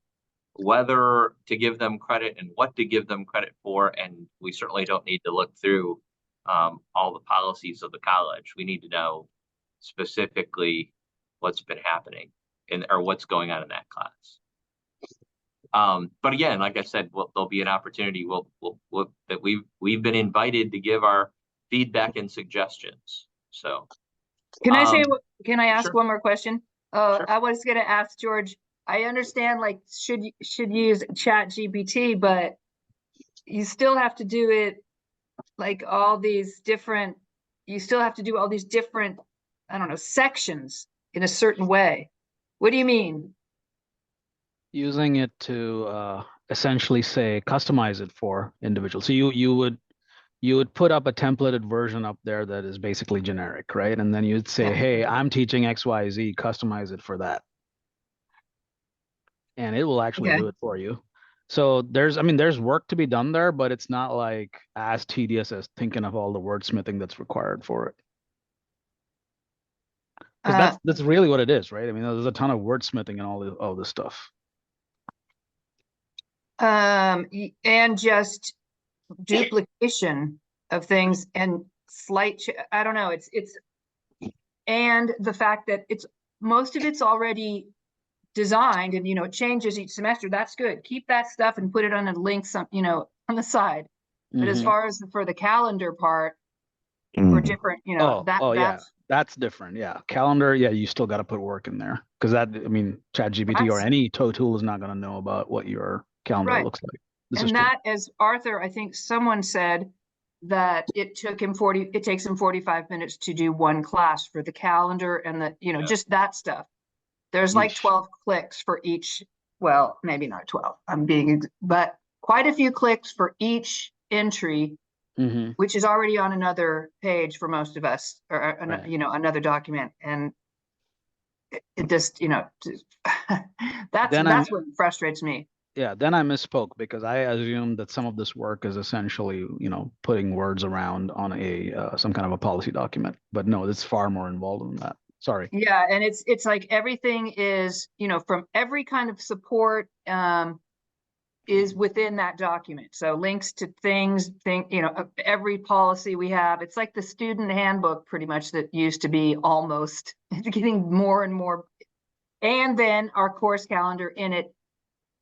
whether to give them credit and what to give them credit for. And we certainly don't need to look through all the policies of the college. We need to know specifically what's been happening or what's going on in that class. But again, like I said, there'll be an opportunity. That we've been invited to give our feedback and suggestions. So, can I ask sure. one more question? Sure. I was going to ask George. I understand, like, should use Chat GPT, but you still have to do it like all these different. You still have to do all these different, I don't know, sections in a certain way. What do you mean? Using it to essentially say customize it for individuals. So you would put up a templated version up there that is basically generic, right? And then you'd say, hey, I'm teaching XYZ, customize it for that. And it will actually do it for you. So there's work to be done there, but it's not like as tedious as thinking of all the wordsmithing that's required for it. Because that's really what it is, right? I mean, there's a ton of wordsmithing and all this stuff. And just duplication of things and slight, I don't know, it's and the fact that most of it's already designed and it changes each semester. That's good. Keep that stuff and put it on a link on the side. But as far as for the calendar part, for different, that's different. Yeah, calendar. Yeah, you still got to put work in there because ChatGPT or any tool is not going to know about what your calendar looks like. And that, as Arthur, I think someone said that it takes him 45 minutes to do one class for the calendar and just that stuff. There's like 12 clicks for each. Well, maybe not 12. But quite a few clicks for each entry, which is already on another page for most of us, or another document. And it just, that's what frustrates me. Yeah, then I misspoke because I assumed that some of this work is essentially, putting words around on some kind of a policy document. But no, it's far more involved than that. Sorry. Yeah, and it's like everything is, from every kind of support is within that document. So links to things, every policy we have. It's like the student handbook pretty much that used to be almost getting more and more. And then our course calendar in it,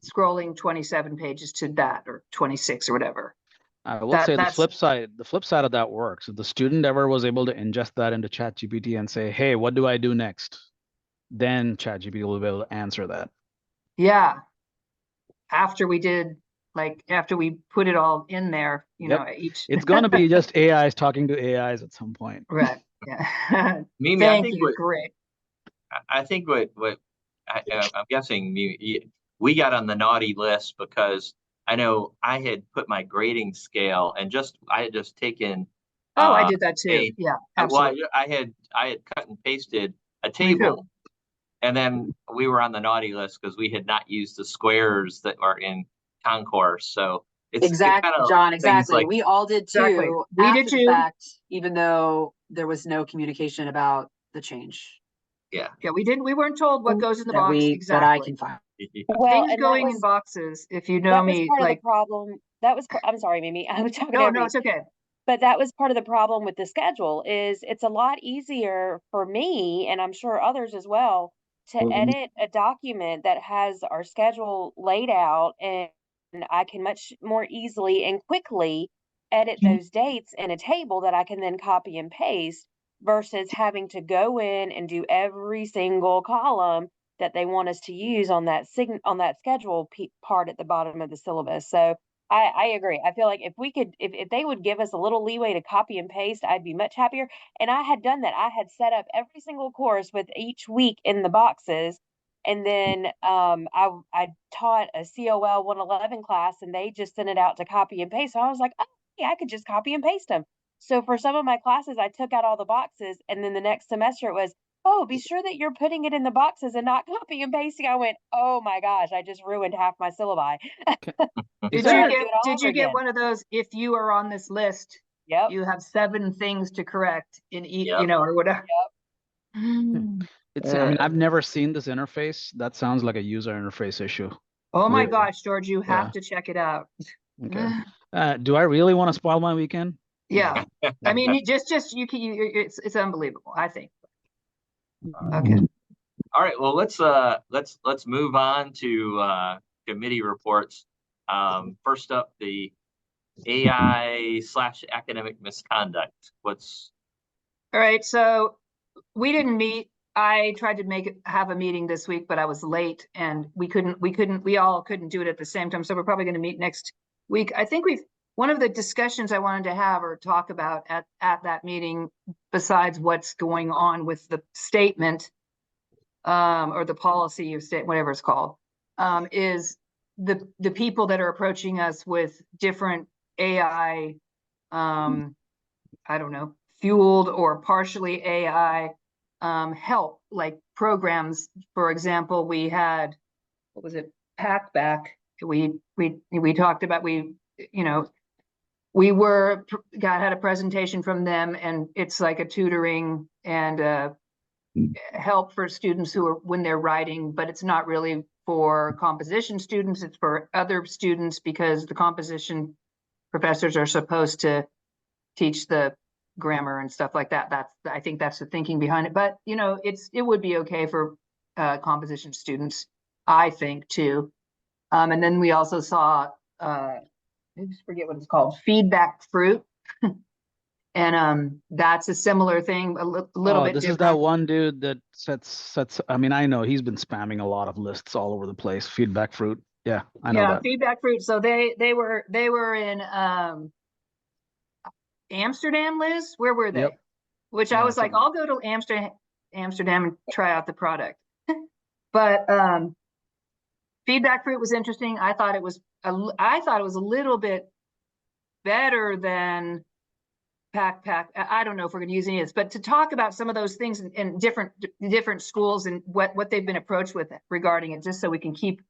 scrolling 27 pages to that, or 26 or whatever. I will say the flip side of that works. If the student ever was able to ingest that into ChatGPT and say, hey, what do I do next? Then ChatGPT will be able to answer that. Yeah. After we put it all in there, it's going to be just AIs talking to AIs at some point. Right. Yeah. Mimi, Thank you. Great. I think what I'm guessing we got on the naughty list because I know I had put my grading scale and I had just taken. Oh, I did that too. a- Yeah, well, absolutely. I had cut and pasted a Me too. table, and then we were on the naughty list because we had not used the squares that are in concourse. So it's Exactly, kind of John, things exactly. like We all did Exactly. too, We did after the too. fact, even though there was no communication about the change yeah. Yeah, we weren't told what goes in the that box that I exactly. can find. Well, Things and going in boxes, if you know that was me, part of the like, problem. I'm sorry, Mimi. I was talking no, over no, you. it's okay. But that was part of the problem with the schedule is it's a lot easier for me, and I'm sure others as well, to edit a document that has our schedule laid out, and I can much more easily and quickly edit those dates in a table that I can then copy and paste versus having to go in and do every single column that they want us to use on that schedule part at the bottom of the syllabus. So I agree. I feel like if they would give us a little leeway to copy and paste, I'd be much happier. And I had done that. I had set up every single course with each week in the boxes. And then I taught a COL 111 class and they just sent it out to copy and paste. So I was like, oh, yeah, I could just copy and paste them. So for some of my classes, I took out all the boxes. And then the next semester it was, oh, be sure that you're putting it in the boxes and not copy and pasting. I went, oh my gosh, I just ruined half my syllabi. Did So I you had to do get it all did over you get again. one of those, if you are on this list, Yep. you have 7 things to correct in each, Yep. or whatever. It's, I mean, I've never seen this interface. That sounds like a user interface issue. Oh my Really. gosh, George, you have Yeah. to check it out. Okay. Do I really want to spoil my weekend? Yeah. I mean, it's unbelievable, I think. Okay. All right. Well, let's move on to committee reports. First up, the AI/academic misconduct. All right, so we didn't meet. I tried to have a meeting this week, but I was late and we all couldn't do it at the same time. So we're probably going to meet next week. I think one of the discussions I wanted to have or talk about at that meeting, besides what's going on with the statement, or the policy of state, whatever it's called, is the people that are approaching us with different AI, I don't know, fueled or partially AI help, like programs. For example, we had, what was it, Packback. We talked about, we had a presentation from them, and it's like a tutoring and help for students when they're writing, but it's not really for composition students, it's for other students, because the composition professors are supposed to teach the grammar and stuff like that. I think that's the thinking behind it. But it would be okay for composition students, I think, too. And then we also saw, I just forget what it's called, feedback fruit. And that's a similar thing, a little bit This different. is that one dude that sets. I mean, I know he's been spamming a lot of lists all over the place. Feedback fruit. Yeah, I know that. Feedback fruit. So they were in Amsterdam, Liz. Where were they? Yep. Which I was like, I'll go to Amsterdam and try out the product. But feedback fruit was interesting. I thought it was a little bit better than Pack. I don't know if we're going to use any of this, but to talk about some of those things in different schools and what they've been approached with regarding it, just so we can keep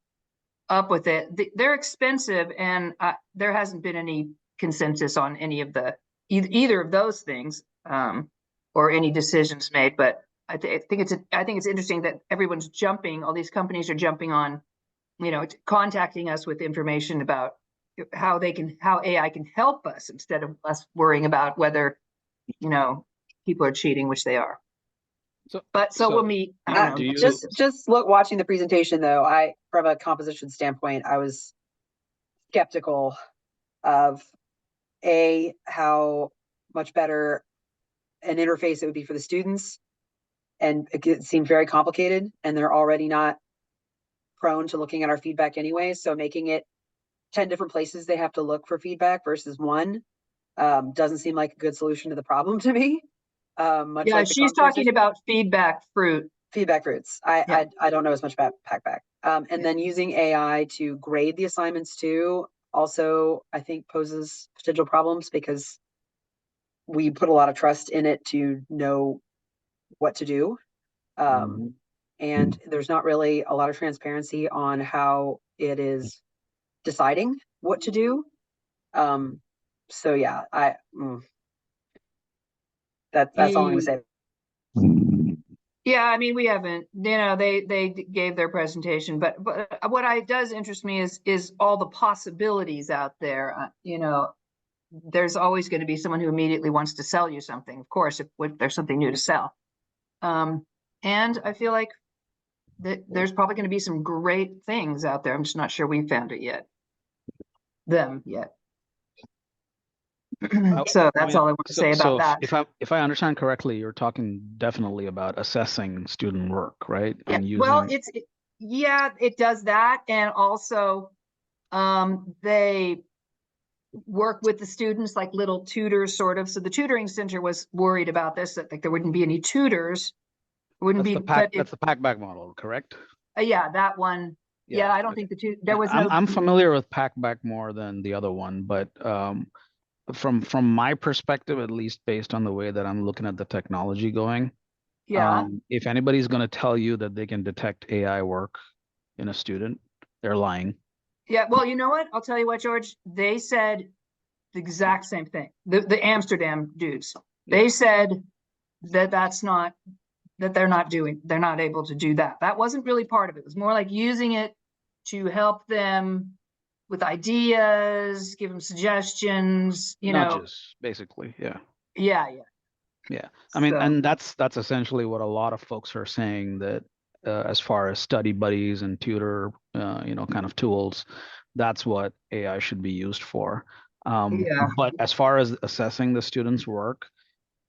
up with it. They're expensive, and there hasn't been any consensus on any of either of those things, or any decisions made. But I think it's interesting that everyone's jumping. All these companies are jumping on, contacting us with information about how AI can help us, instead of us worrying about whether, people are cheating, which they are. So we'll meet. I don't know. Just watching the presentation, though, from a composition standpoint, I was skeptical of how much better an interface it would be for the students, and it seemed very complicated, and they're already not prone to looking at our feedback anyway. So making it 10 different places they have to look for feedback versus one doesn't seem like a good solution to the problem to me. She's talking about feedback fruits. I don't know as much about Packback. And then using AI to grade the assignments too also, I think, poses potential problems because we put a lot of trust in it to know what to do. And there's not really a lot of transparency on how it is deciding what to do. So yeah, that's all I'm gonna say. Yeah, I mean, we haven't, they gave their presentation, but what does interest me is all the possibilities out there. There's always going to be someone who immediately wants to sell you something, of course, if there's something new to sell. And I feel like there's probably going to be some great things out there. I'm just not sure we found it yet. Them yet. So that's all I want to say about that. If I understand correctly, you're talking definitely about assessing student work, right? Yeah, And well, using it does that, and also they work with the students like little tutors, sort of. So the tutoring center was worried about this, that like there wouldn't be any tutors, that's the pack-back model, correct? Yeah, that one. Yeah, I don't think there was no. I'm familiar with pack-back more than the other one, but from my perspective, at least based on the way that I'm looking at the technology going, if anybody's going to tell you that they can detect AI work in a student, they're lying. Yeah, well, you know what? I'll tell you what, George. They said the exact same thing. The Amsterdam dudes. They said that they're not able to do that. That wasn't really part of it. It was more like using it to help them with ideas, give them suggestions, Nudges, basically. Yeah. I mean, and that's essentially what a lot of folks are saying, that as far as study buddies and tutor, kind of tools, that's what AI should be used for. But as far as assessing the students' work,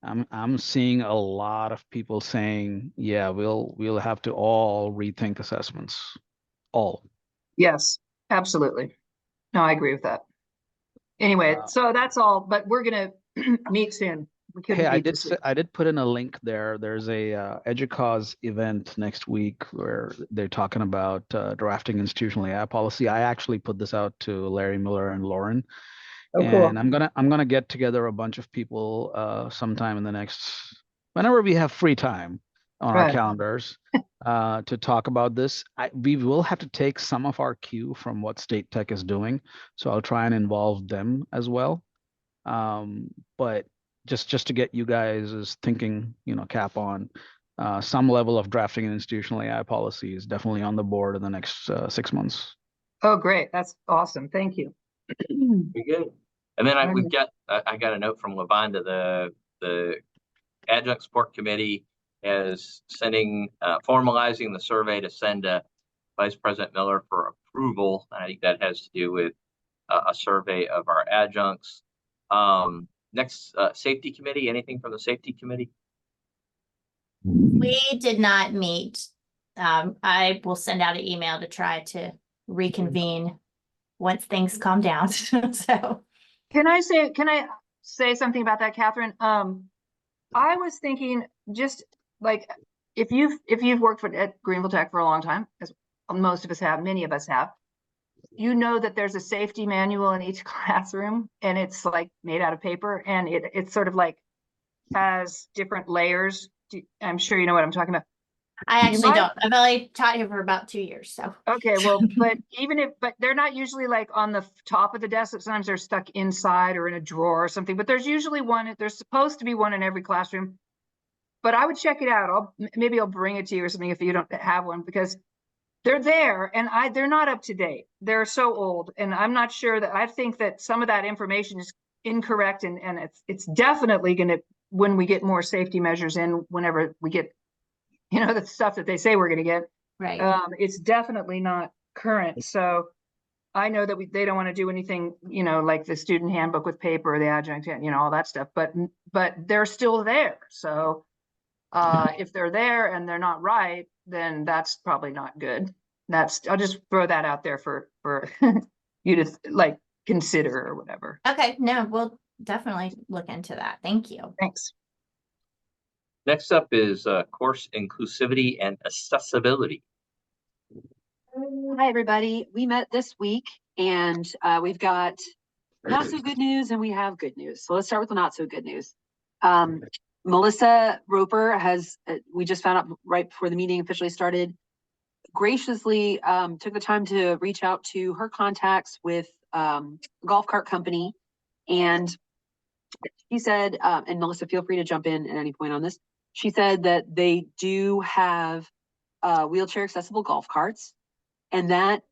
I'm seeing a lot of people saying, yeah, we'll have to all rethink assessments. All. Yes, absolutely. No, I agree with that. Anyway, so that's all, but we're gonna meet soon. Hey, I did put in a link there. There's a EDUCAUSE event next week where they're talking about drafting institutional AI policy. I actually put this out to Larry Miller and Lauren. Cool. And I'm gonna get together a bunch of people sometime in the whenever we have free time on our calendars to talk about this. We will have to take some of our cue from what State Tech is doing, so I'll try and involve them as well. But just to get you guys' thinking, cap on some level of drafting an institutional AI policy is definitely on the board in the next 6 months. Oh, great! That's awesome. Thank you. Very good. And then I got a note from Lavonda. The Adjunct Support Committee is formalizing the survey to send to Vice President Miller for approval. And I think that has to do with a survey of our adjuncts. Next, Safety Committee. Anything from the Safety Committee? We did not meet. I will send out an email to try to reconvene once things calm down. So can I say something about that, Catherine? I was thinking, just like if you've worked at Greenville Tech for a long time, as most of us have, many of us have, that there's a safety manual in each classroom, and it's like made out of paper, and it's sort of like has different layers. I'm sure you know what I'm talking about. I actually don't. I've only taught here for about 2 years. So okay, well, but they're not usually like on the top of the desk. Sometimes they're stuck inside or in a drawer or something. But there's usually one. There's supposed to be one in every classroom. But I would check it out. Maybe I'll bring it to you or something if you don't have one, because they're there and they're not up to date. They're so old, and I'm not sure that. I think that some of that information is incorrect, and it's definitely going to, when we get more safety measures in, whenever we get the stuff that they say we're going to get, right, it's definitely not current. So I know that they don't want to do anything, like the student handbook with paper, or the adjunct, all that stuff, but they're still there. So if they're there and they're not right, then that's probably not good. I'll just throw that out there for you to consider or whatever. Okay, no, we'll definitely look into that. Thank you. Thanks. Next up is course inclusivity and accessibility. Hi, everybody. We met this week and we've got not so good news and we have good news. So let's start with the not so good news. Melissa Roper has, we just found out right before the meeting officially started, graciously took the time to reach out to her contacts with golf cart company. And he said, and Melissa, feel free to jump in at any point on this. She said that they do have wheelchair accessible golf carts, and that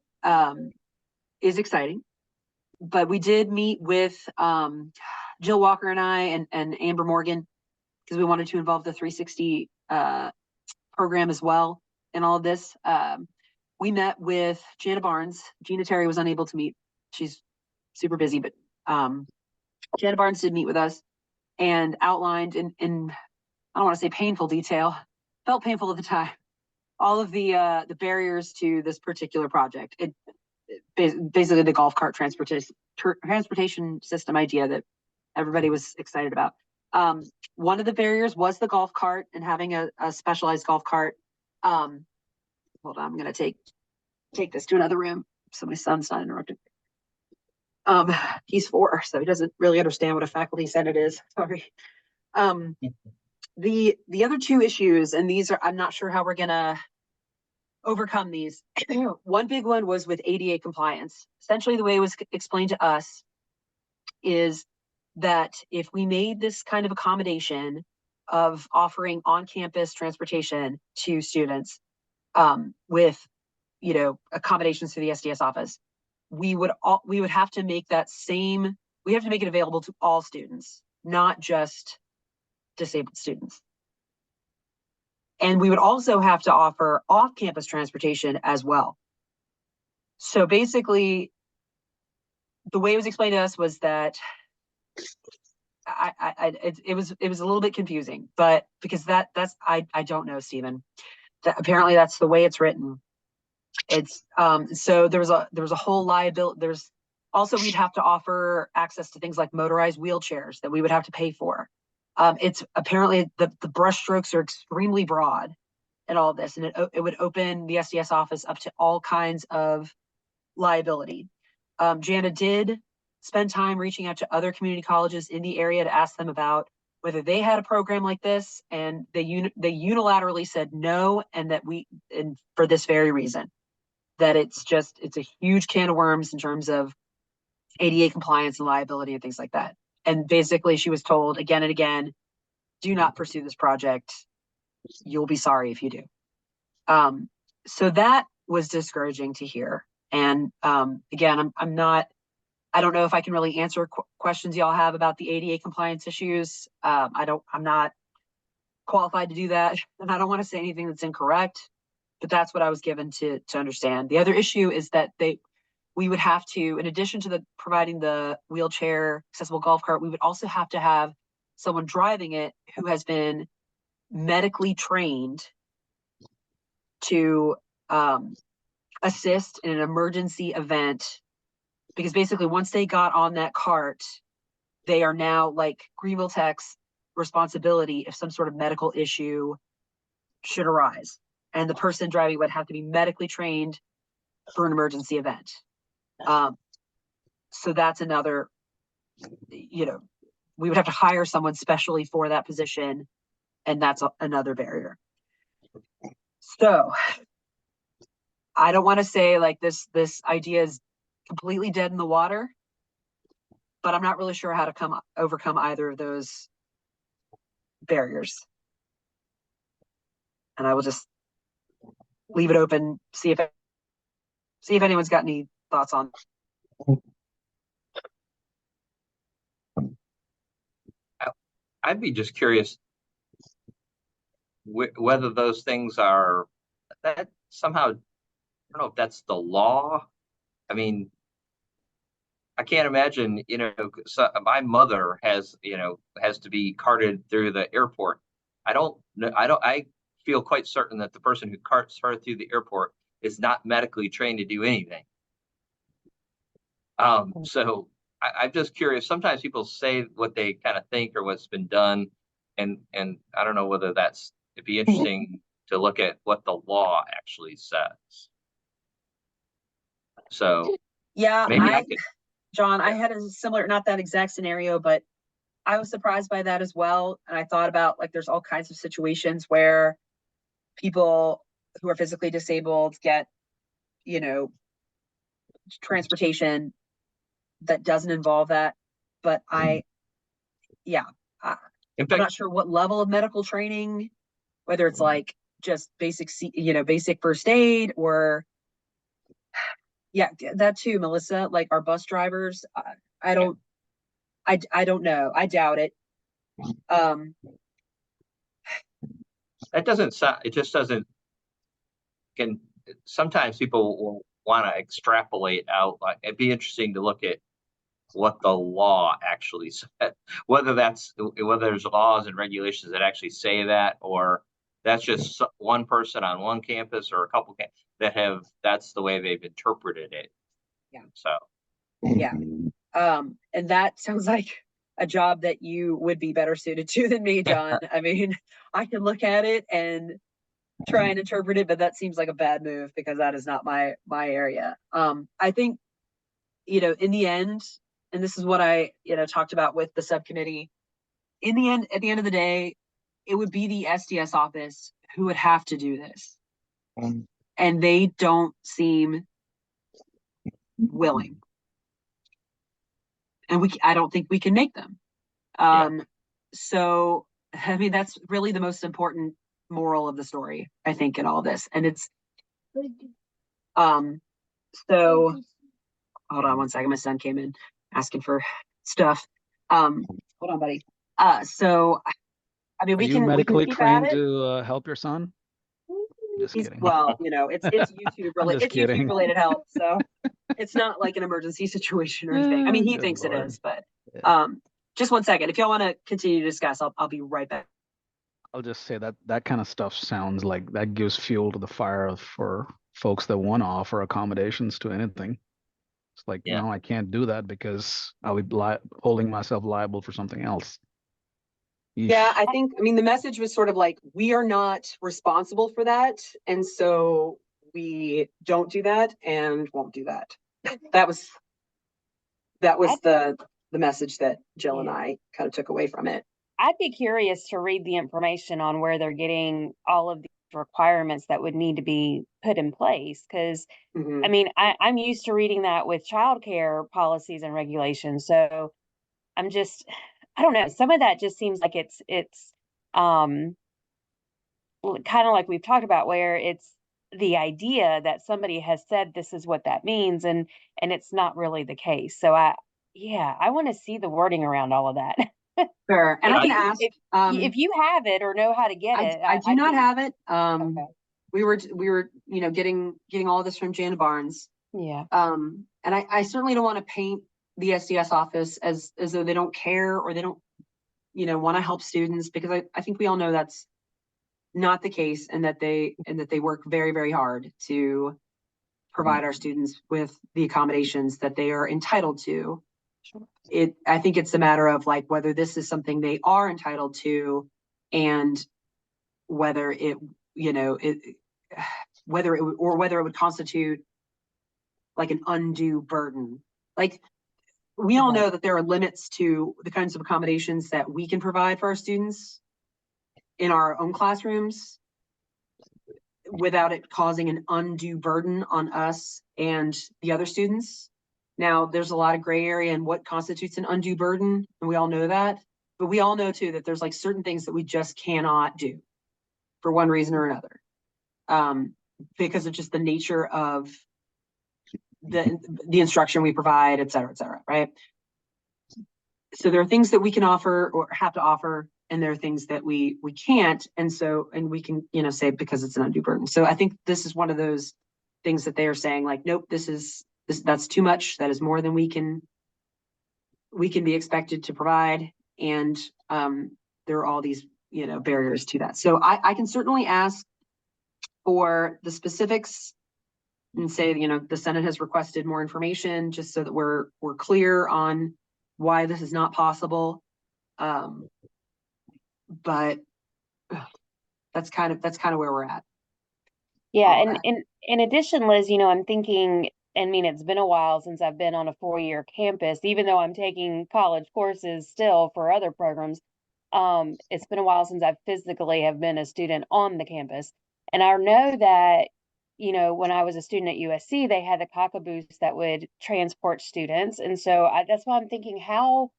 is exciting. But we did meet with Jill Walker and I and Amber Morgan because we wanted to involve the 360 program as well in all of this. We met with Jana Barnes. Gina Terry was unable to meet. She's super busy, but Jana Barnes did meet with us and outlined in I don't want to say painful detail, felt painful at the time, all of the barriers to this particular project. Basically the golf cart transportation system idea that everybody was excited about. One of the barriers was the golf cart and having a specialized golf cart. Hold on, I'm gonna take this to another room so my son's not interrupted. He's 4, so he doesn't really understand what a faculty senate is. Sorry. The other 2 issues, and these are, I'm not sure how we're gonna overcome these. One big one was with ADA compliance. Essentially, the way it was explained to us is that if we made this kind of accommodation of offering on-campus transportation to students with, you know, accommodations to the SDS office, we would have to make that same, we have to make it available to all students, not just disabled students. And we would also have to offer off-campus transportation as well. So basically, the way it was explained to us was that it was a little bit confusing, but because I don't know, Stephen. Apparently that's the way it's written. It's so there was a whole liability. There's also, we'd have to offer access to things like motorized wheelchairs that we would have to pay for. It's apparently the brush strokes are extremely broad in all of this, and it would open the SDS office up to all kinds of liability. Jana did spend time reaching out to other community colleges in the area to ask them about whether they had a program like this, and they unilaterally said no, and for this very reason, that it's a huge can of worms in terms of ADA compliance and liability and things like that. And basically she was told again and again, do not pursue this project. You'll be sorry if you do. So that was discouraging to hear. And again, I don't know if I can really answer questions y'all have about the ADA compliance issues. I'm not qualified to do that. And I don't want to say anything that's incorrect, but that's what I was given to understand. The other issue is that we would have to, in addition to providing the wheelchair accessible golf cart, we would also have to have someone driving it who has been medically trained to assist in an emergency event. Because basically once they got on that cart, they are now like Greenville Tech's responsibility if some sort of medical issue should arise. And the person driving would have to be medically trained for an emergency event. So that's another, we would have to hire someone specially for that position, and that's another barrier. So I don't want to say like this idea is completely dead in the water, but I'm not really sure how to overcome either of those barriers. And I will just leave it open, see if anyone's got any thoughts on. I'd be just curious whether those things are that somehow, I don't know if that's the law. I mean, I can't imagine, my mother has to be carted through the airport. I feel quite certain that the person who carts her through the airport is not medically trained to do anything. So I'm just curious. Sometimes people say what they kind of think or what's been done, and I don't know whether it'd be interesting to look at what the law actually says. So Yeah, maybe I could. John, I had a similar, not that exact scenario, but I was surprised by that as well. And I thought about like there's all kinds of situations where people who are physically disabled get, you know, transportation that doesn't involve that. But yeah, I'm not sure what level of medical training, whether it's like just basic, basic first aid or, yeah, that too, Melissa, like our bus drivers. I don't know. I doubt it. That doesn't sound, it just doesn't, sometimes people will want to extrapolate out, like, it'd be interesting to look at what the law actually said, whether there's laws and regulations that actually say that, or that's just one person on one campus or a couple that's the way they've interpreted it. Yeah. So. Yeah. And that sounds like a job that you would be better suited to than me, John. I mean, I can look at it and try and interpret it, but that seems like a bad move because that is not my area. I think, in the end, and this is what I, talked about with the subcommittee, at the end of the day, it would be the SDS office who would have to do this. And they don't seem willing. And I don't think we can make them. So, I mean, that's really the most important moral of the story, I think, in all this. And it's, so hold on one second. My son came in asking for stuff. Hold on, buddy. So, I mean, we can medically keep at trained it. to help your son? Just kidding. Well, it's YouTube related. It's kidding. YouTube related help. So it's not like an emergency situation or anything. I mean, he Good thinks Lord. it is, but just one second. If y'all want to continue to discuss, I'll be right back. I'll just say that kind of stuff sounds like that gives fuel to the fire for folks that want to offer accommodations to anything. It's like, no, I can't do that because I'll be holding myself liable for something else. Yeah, I mean, the message was sort of like, we are not responsible for that. And so we don't do that and won't do that. That was the message that Jill and I kind of took away from it. I'd be curious to read the information on where they're getting all of these requirements that would need to be put in place. Because, I mean, I'm used to reading that with childcare policies and regulations. So I don't know. Some of that just seems like it's kind of like we've talked about, where it's the idea that somebody has said this is what that means, and it's not really the case. So I want to see the wording around all of that. Sure. And I can ask if you have it or know how to get it. I do not have it. Okay. We were getting all this from Jana Barnes. Yeah. And I certainly don't want to paint the SDS office as though they don't care or they don't, want to help students, because I think we all know that's not the case, and that they work very, very hard to provide our students with the accommodations that they are entitled to. Sure. I think it's a matter of like whether this is something they are entitled to, and whether it would constitute like an undue burden. Like, we all know that there are limits to the kinds of accommodations that we can provide for our students in our own classrooms without it causing an undue burden on us and the other students. Now, there's a lot of gray area in what constitutes an undue burden, and we all know that. But we all know too that there's like certain things that we just cannot do for one reason or another, because of just the nature of the instruction we provide, et cetera, right? So there are things that we can offer or have to offer, and there are things that we can't. And we can, say because it's an undue burden. So I think this is one of those things that they are saying like, nope, that's too much. That is more than we can be expected to provide. And there are all these, barriers to that. So I can certainly ask for the specifics and say, the Senate has requested more information, just so that we're clear on why this is not possible. But that's kind of where we're at. Yeah, and in addition, Liz, I'm thinking I mean, it's been a while since I've been on a 4-year campus, even though I'm taking college courses still for other programs. It's been a while since I physically have been a student on the campus. And I know that, when I was a student at USC, they had the cockaboos that would transport students. And so that's why I'm thinking, how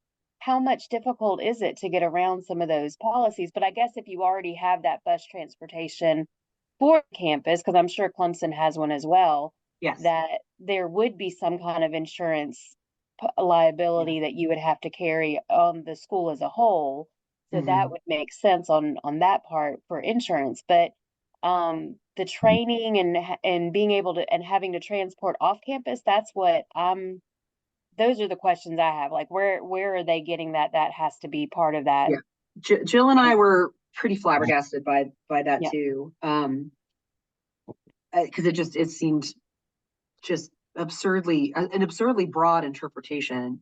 much difficult is it to get around some of those policies? But I guess if you already have that bus transportation for campus, because I'm sure Clemson has one as well, Yes. that there would be some kind of insurance liability that you would have to carry on the school as a whole. So that would make sense on that part for insurance. But the training and being able to and having to transport off campus, that's what those are the questions I have. Like where are they getting that has to be part of that? Yeah. Jill and I were pretty flabbergasted by that too. Because it seemed just an absurdly broad interpretation.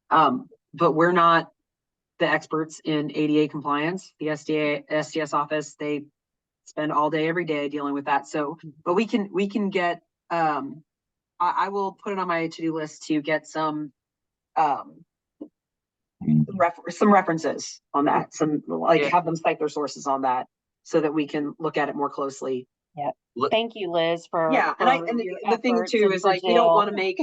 But we're not the experts in ADA compliance. The SDS office, they spend all day, every day dealing with that. So, but we can get, I will put it on my to-do list to get some references on that, have them cite their sources on that so that we can look at it more closely. Yeah. Thank you, Liz, for and the thing too is like we don't want to make,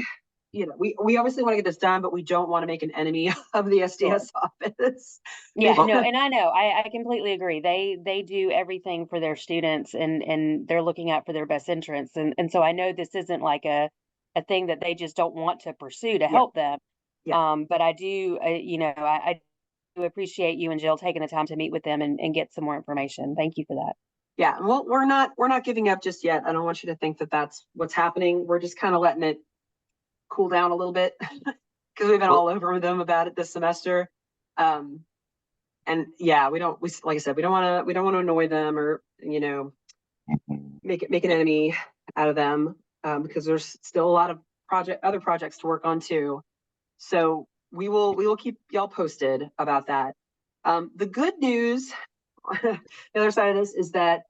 we obviously want to get this done, but we don't want to make an enemy of the SDS office. Yeah, no, and I know I completely agree. They do everything for their students and they're looking out for their best interests. And so I know this isn't like a thing that they just don't want to pursue to help them. But I do, I do appreciate you and Jill taking the time to meet with them and get some more information. Thank you for that. Yeah, well, we're not giving up just yet. I don't want you to think that that's what's happening. We're just kind of letting it cool down a little bit because we've been all over them about it this semester. And yeah, like I said, we don't want to annoy them or, make an enemy out of them, because there's still a lot of other projects to work on too. So we will keep y'all posted about that. The good news, the other side of this is that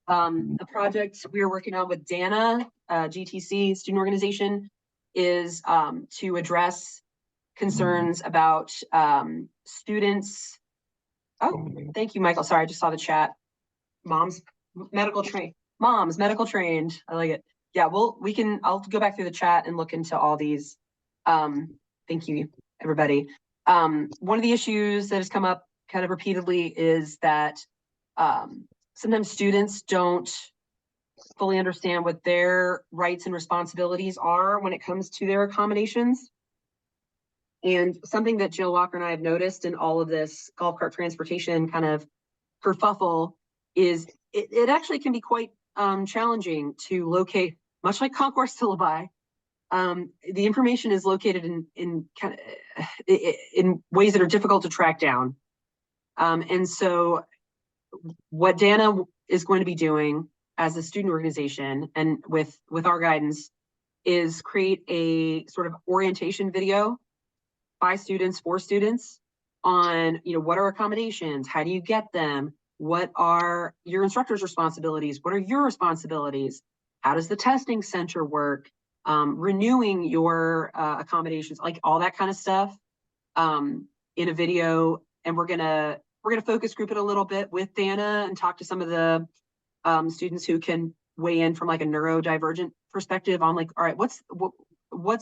the project we are working on with DANA, GTC student organization, is to address concerns about students. Oh, thank you, Michael. Sorry, I just saw the chat. Moms medical trained. I like it. Yeah, I'll go back through the chat and look into all these. Thank you, everybody. One of the issues that has come up kind of repeatedly is that sometimes students don't fully understand what their rights and responsibilities are when it comes to their accommodations. And something that Jill Walker and I have noticed in all of this golf cart transportation kind of kerfuffle is it actually can be quite challenging to locate, much like concourse syllabi. The information is located in ways that are difficult to track down. And so what DANA is going to be doing as a student organization and with our guidance is create a sort of orientation video by students for students on, what are accommodations? How do you get them? What are your instructor's responsibilities? What are your responsibilities? How does the testing center work? Renewing your accommodations, like all that kind of stuff in a video. And we're gonna focus group it a little bit with DANA and talk to some of the students who can weigh in from like a neurodivergent perspective on like, all right, what's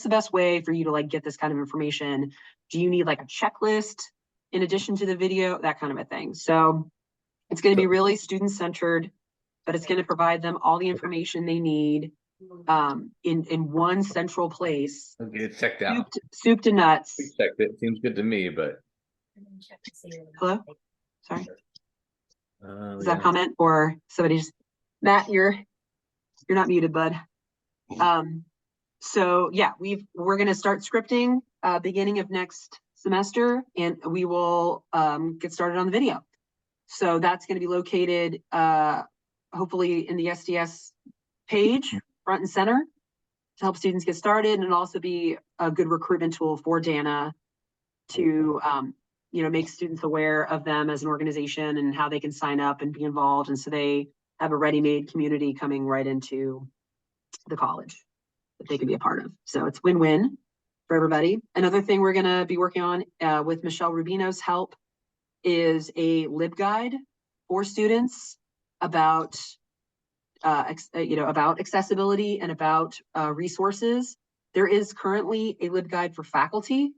the best way for you to like get this kind of information? Do you need like a checklist in addition to the video? That kind of a thing. So it's going to be really student centered, but it's going to provide them all the information they need in one central place. I'll get it checked out. Soup to nuts. We checked it. Seems good to me, but. Hello? Sorry. Is that a comment or somebody just, Matt, you're not muted, bud. So yeah, we're going to start scripting beginning of next semester, and we will get started on the video. So that's going to be located hopefully in the SDS page, front and center, to help students get started, and also be a good recruitment tool for DANA to make students aware of them as an organization and how they can sign up and be involved. And so they have a ready-made community coming right into the college. that they can be a part of. So it's win-win for everybody. Another thing we're going to be working on with Michelle Rubino's help is a LibGuide for students about about accessibility and about resources. There is currently a LibGuide for faculty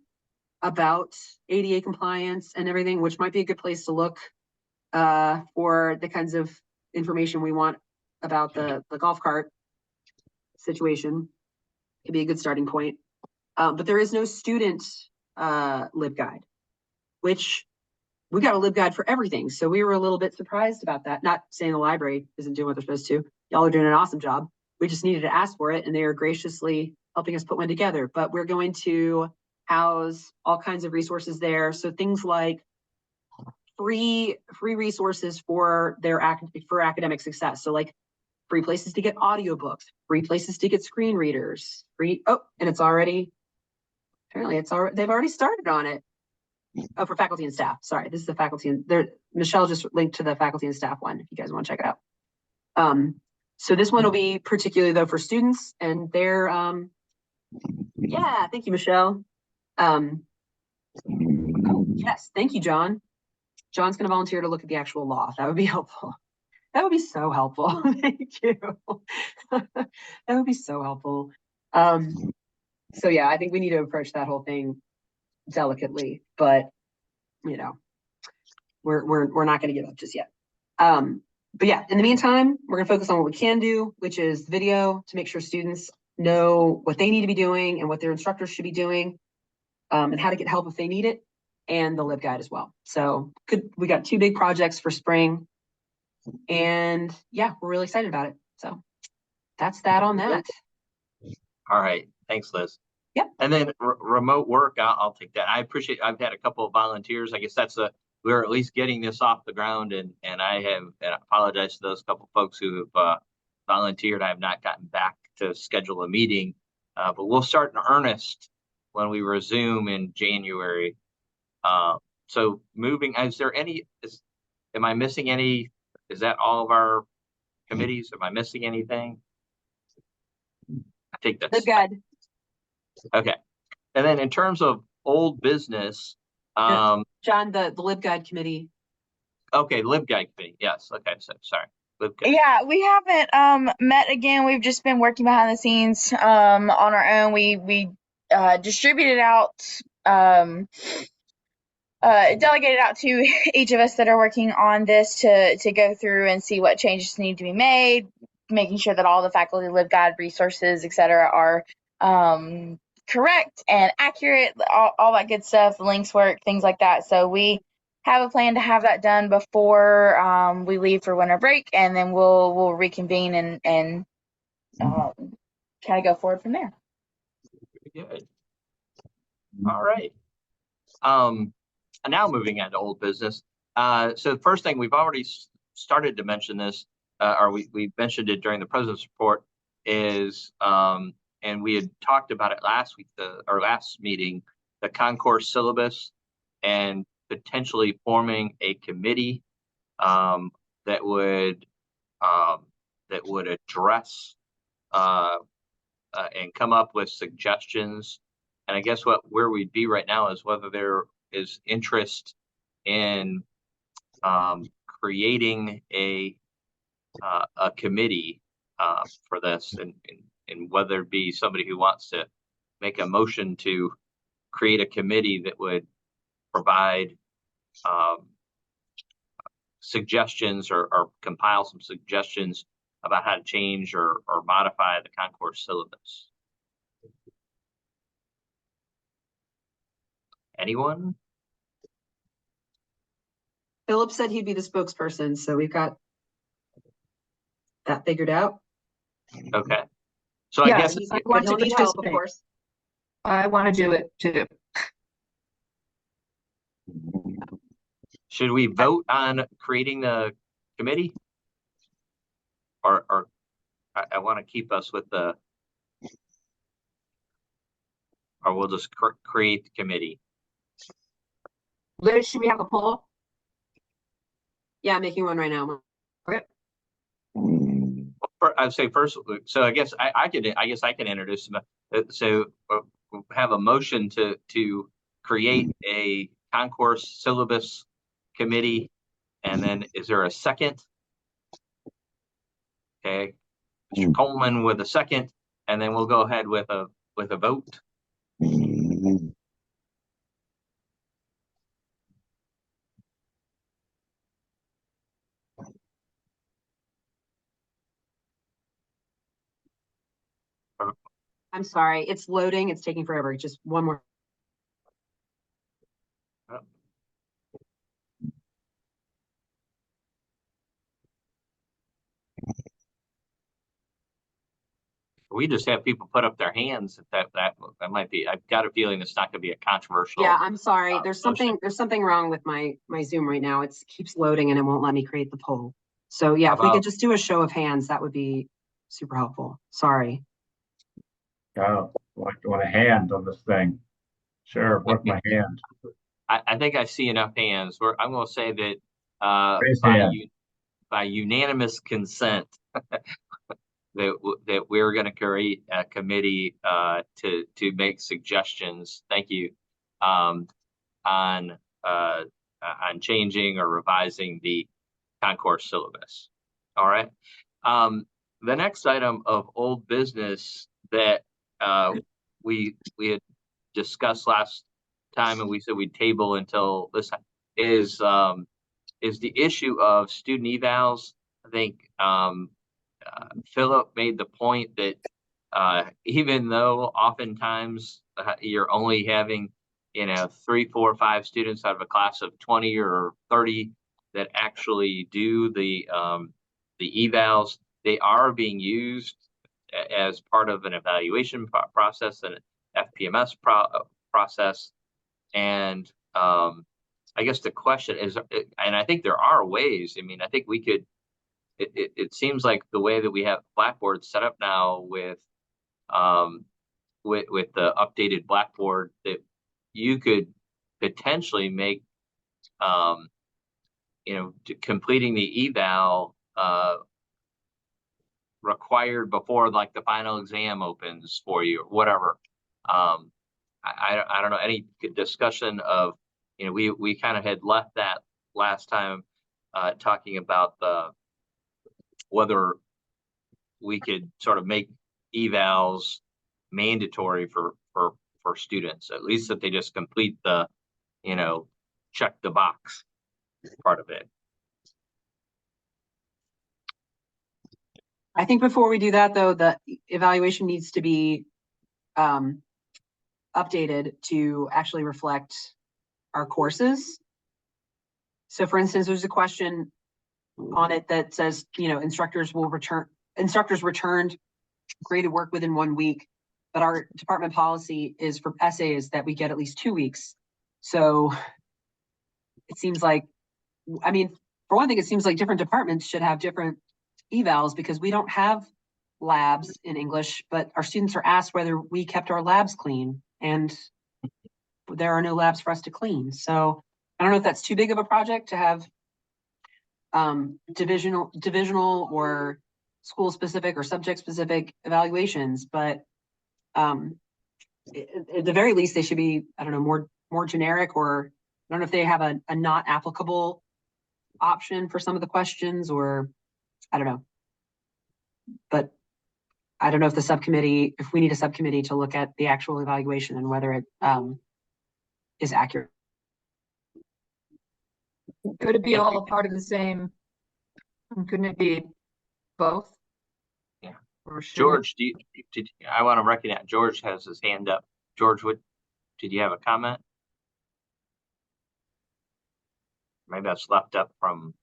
about ADA compliance and everything, which might be a good place to look for the kinds of information we want about the golf cart situation. Could be a good starting point. But there is no student LibGuide, which we got a LibGuide for everything. So we were a little bit surprised about that. Not saying the library isn't doing what they're supposed to. Y'all are doing an awesome job. We just needed to ask for it, and they are graciously helping us put one together. But we're going to house all kinds of resources there. So things like free resources for academic success. So like free places to get audiobooks, free places to get screen readers, and it's already, apparently they've already started on it. Oh, for faculty and staff. Sorry, this is the faculty and Michelle just linked to the faculty and staff one if you guys want to check it out. So this one will be particularly though for students and their yeah, thank you, Michelle. Yes, thank you, John. John's gonna volunteer to look at the actual law. That would be helpful. That would be so helpful. Thank you. That would be so helpful. So yeah, I think we need to approach that whole thing delicately, but you know, we're not going to give up just yet. But yeah, in the meantime, we're gonna focus on what we can do, which is video, to make sure students know what they need to be doing and what their instructors should be doing, and how to get help if they need it, and the LibGuide as well. So we got 2 big projects for spring, and yeah, we're really excited about it. So that's that on that. All right, thanks, Liz. Yep. And then remote work, I'll take that. I appreciate. I've had a couple of volunteers. I guess we're at least getting this off the ground, and I apologize to those couple folks who have volunteered. I have not gotten back to schedule a meeting, but we'll start in earnest when we resume in January. So moving, am I missing any? Is that all of our committees? Am I missing anything? I think that's LibGuide. Okay. And then in terms of old business, John, the LibGuide committee. Okay, LibGuide committee. Yes. Okay. So sorry. LibGuide. Yeah, we haven't met again. We've just been working behind the scenes on our own. We distributed out delegated out to each of us that are working on this to go through and see what changes need to be made, making sure that all the faculty LibGuide resources, et cetera, are correct and accurate, all that good stuff, the links work, things like that. So we have a plan to have that done before we leave for winter break, and then we'll reconvene and kind of go forward from there. Very good. All right. And now moving on to old business. So the first thing, we've already started to mention this, or we mentioned it during the president's report, is and we had talked about it last week, our last meeting, the concourse syllabus, and potentially forming a committee that would address and come up with suggestions. And I guess where we'd be right now is whether there is interest in creating a committee for this, and whether it be somebody who wants to make a motion to create a committee that would provide suggestions or compile some suggestions about how to change or modify the concourse syllabus. Anyone? Philip said he'd be the spokesperson, so we've got that figured out. Okay. So yeah, I guess I want to need help, of course. I want to do it too. Should we vote on creating the committee? Or I want to keep us with or we'll just create the committee. Liz, should we have a poll? Yeah, I'm making one right now. Okay. I'd say first, so I guess I can introduce them. So have a motion to create a concourse syllabus committee, and then is there a second? Okay, Mr. Coleman with a second, and then we'll go ahead with a vote. I'm sorry, it's loading. It's taking forever. Just one more. We just have people put up their hands. That might be. I've got a feeling it's not going to be a controversial. Yeah, I'm sorry. There's something wrong with my Zoom right now. It keeps loading and it won't let me create the poll. So yeah, if we could just do a show of hands, that would be super helpful. Sorry. Oh, want a hand on this thing? Sure, with my hand. I think I see enough hands. I'm going to say that Raise hand. by unanimous consent that we're going to create a committee to make suggestions. Thank you on changing or revising the concourse syllabus. All right. The next item of old business that we had discussed last time, and we said we'd table until this time, is the issue of student evals. I think Philip made the point that even though oftentimes you're only having 3, 4, 5 students out of a class of 20 or 30 that actually do the evals, they are being used as part of an evaluation process and an FPMS process. And I guess the question is, and I think there are ways. I mean, I think we could. It seems like the way that we have Blackboard set up now with the updated Blackboard, that you could potentially make completing the eval required before like the final exam opens for you or whatever. I don't know, any discussion of, we kind of had left that last time talking about whether we could sort of make evals mandatory for students, at least that they just complete the, check the box part of it. I think before we do that, though, the evaluation needs to be updated to actually reflect our courses. So for instance, there's a question on it that says, instructors returned graded work within 1 week, but our department policy is for essays that we get at least 2 weeks. So it seems like, for one thing, it seems like different departments should have different evals, because we don't have labs in English, but our students are asked whether we kept our labs clean, and there are no labs for us to clean. So I don't know if that's too big of a project to have divisional or school specific or subject specific evaluations, but at the very least they should be, I don't know, more generic, or I don't know if they have a not applicable option for some of the questions, or I don't know. But I don't know if if we need a subcommittee to look at the actual evaluation and whether it is accurate. Could it be all a part of the same? Couldn't it be both? Yeah. Or George, I want to recognize George has his hand up. George, did you have a comment? Maybe that's left up from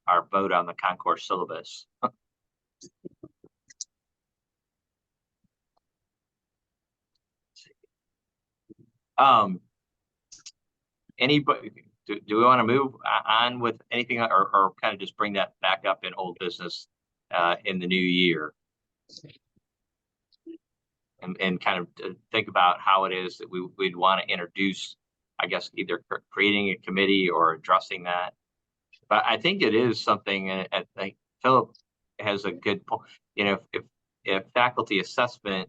our vote on the concourse syllabus. Anybody, do we want to move on with anything, or kind of just bring that back up in old business in the new year? And kind of think about how it is that we'd want to introduce, I guess, either creating a committee or addressing that. But I think it is something, I think Philip has a good point. You know, if faculty assessment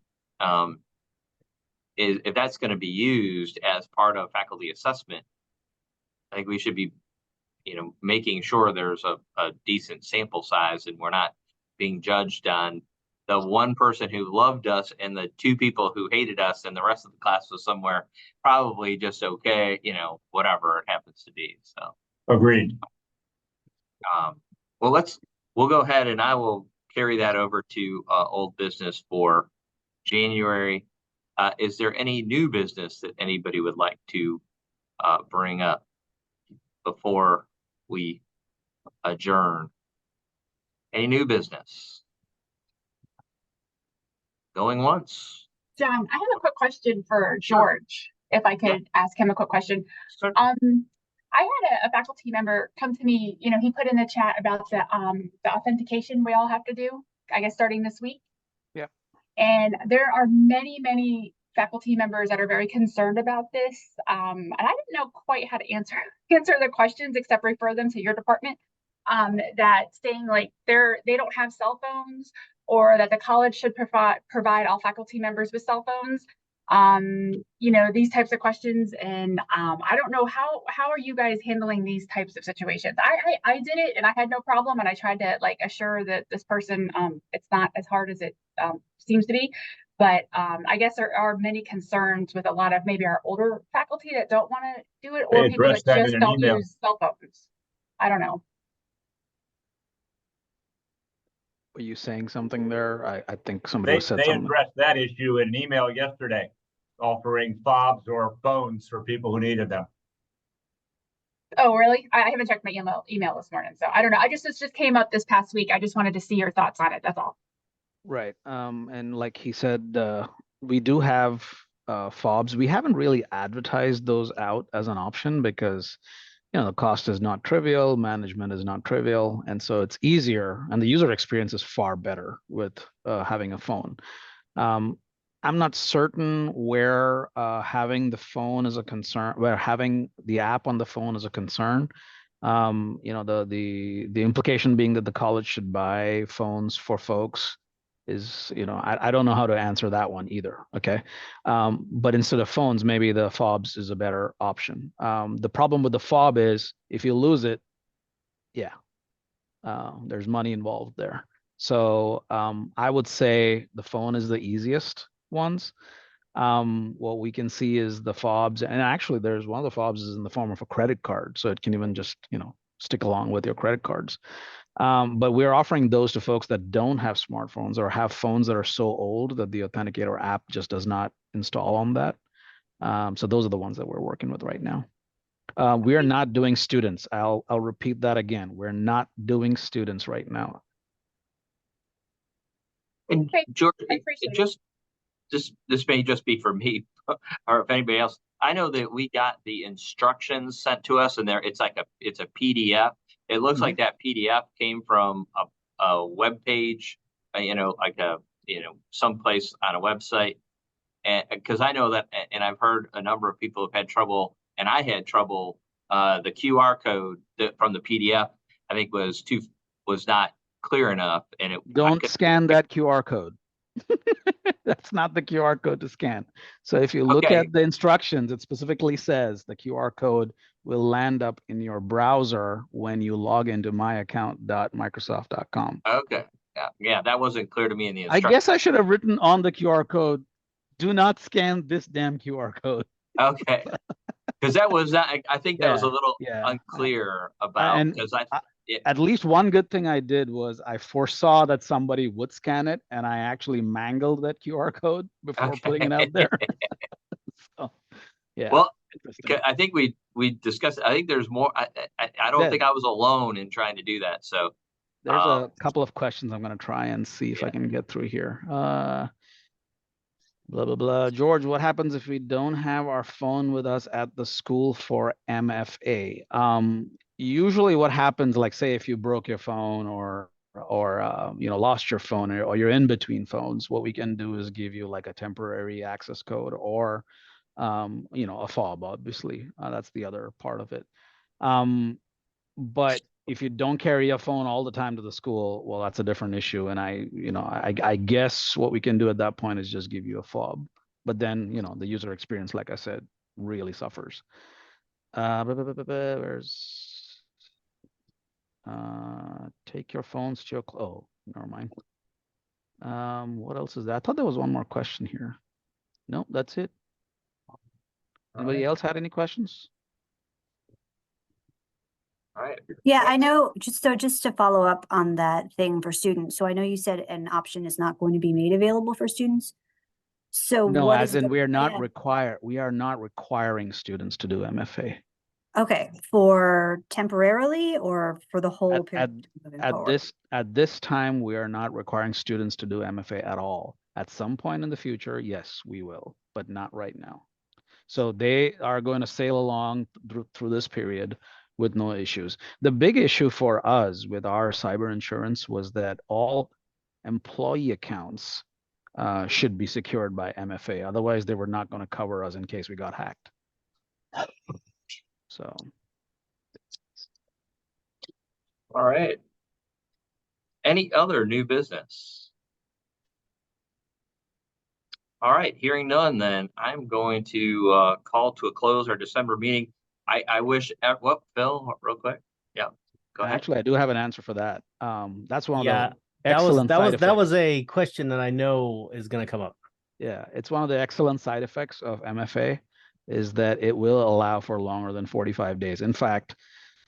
if that's going to be used as part of faculty assessment, I think we should be, making sure there's a decent sample size and we're not being judged on the one person who loved us and the two people who hated us and the rest of the class was somewhere probably just okay, whatever it happens to be. So Agreed. Well, we'll go ahead and I will carry that over to old business for January. Is there any new business that anybody would like to bring up before we adjourn? Any new business? Going once. John, I have a quick question for George, if I could ask him a quick question. Sure. I had a faculty member come to me, he put in the chat about the authentication we all have to do, I guess, starting this week. Yeah. And there are many, many faculty members that are very concerned about this. And I didn't know quite how to answer the questions except refer them to your department. That saying like they don't have cell phones, or that the college should provide all faculty members with cell phones. These types of questions. And I don't know how are you guys handling these types of situations? I did it and I had no problem, and I tried to assure that this person it's not as hard as it seems to be. But I guess there are many concerns with a lot of maybe our older faculty that don't want to do it, or people that just don't use cell phones. I don't know. Were you saying something there? I think somebody said They something. addressed that issue in an email yesterday, offering fobs or phones for people who needed them. Oh, really? I haven't checked my email this morning, so I don't know. This just came up this past week. I just wanted to see your thoughts on it. That's all. Right. And like he said, we do have fobs. We haven't really advertised those out as an option because, the cost is not trivial, management is not trivial, and so it's easier, and the user experience is far better with having a phone. I'm not certain where having the phone is a concern, where having the app on the phone is a concern. The implication being that the college should buy phones for folks is, I don't know how to answer that one either. Okay. But instead of phones, maybe the fobs is a better option. The problem with the fob is if you lose it, yeah, there's money involved there. So I would say the phone is the easiest ones. What we can see is the fobs, and actually there's one of the fobs is in the form of a credit card. So it can even just, stick along with your credit cards. But we're offering those to folks that don't have smartphones or have phones that are so old that the Authenticator app just does not install on that. So those are the ones that we're working with right now. We are not doing students. I'll repeat that again. We're not doing students right now. And George, this may just be for me, or if anybody else. I know that we got the instructions sent to us, and it's a PDF. It looks like that PDF came from a web page, someplace on a website. And because I know that, and I've heard a number of people have had trouble, and I had trouble. The QR code from the PDF, I think, was not clear enough, and don't scan that QR code. That's not the QR code to scan. So if you look at the instructions, it specifically says the QR code will land up in your browser when you log into myaccount.microsoft.com. Okay. Yeah, that wasn't clear to me in the instructions. I guess I should have written on the QR code, do not scan this damn QR code. Okay. Because that was I think that was a little unclear about, because at least one good thing I did was I foresaw that somebody would scan it, and I actually mangled that QR code before putting it out there. So, yeah. Well, I think we discussed. I think there's more. I don't think I was alone in trying to do that. So there's a couple of questions I'm going to try and see if I can get through here. Blah, blah, blah. George, what happens if we don't have our phone with us at the school for MFA? Usually what happens, like say if you broke your phone or lost your phone, or you're in between phones, what we can do is give you like a temporary access code or, a fob, obviously. That's the other part of it. But if you don't carry a phone all the time to the school, well, that's a different issue. And I guess what we can do at that point is just give you a fob. But then, the user experience, like I said, really suffers. Where's take your phones to your oh, never mind. What else is that? I thought there was one more question here. Nope, that's it. Anybody else had any questions? All right. Yeah, I know. Just to follow up on that thing for students. So I know you said an option is not going to be made available for students. So No, what as is in the we are not plan? requiring students to do MFA. Okay, for temporarily or for the whole period moving forward? At this time, we are not requiring students to do MFA at all. At some point in the future, yes, we will, but not right now. So they are going to sail along through this period with no issues. The big issue for us with our cyber insurance was that all employee accounts should be secured by MFA. Otherwise, they were not going to cover us in case we got hacked. So. All right. Any other new business? All right, hearing none, then I'm going to call to a close our December meeting. I wish, well, Phil, real quick. Yeah, go ahead. Actually, I do have an answer for that. That's one of the that excellent side that was effects. a question that I know is going to come up. Yeah, it's one of the excellent side effects of MFA is that it will allow for longer than 45 days. In fact,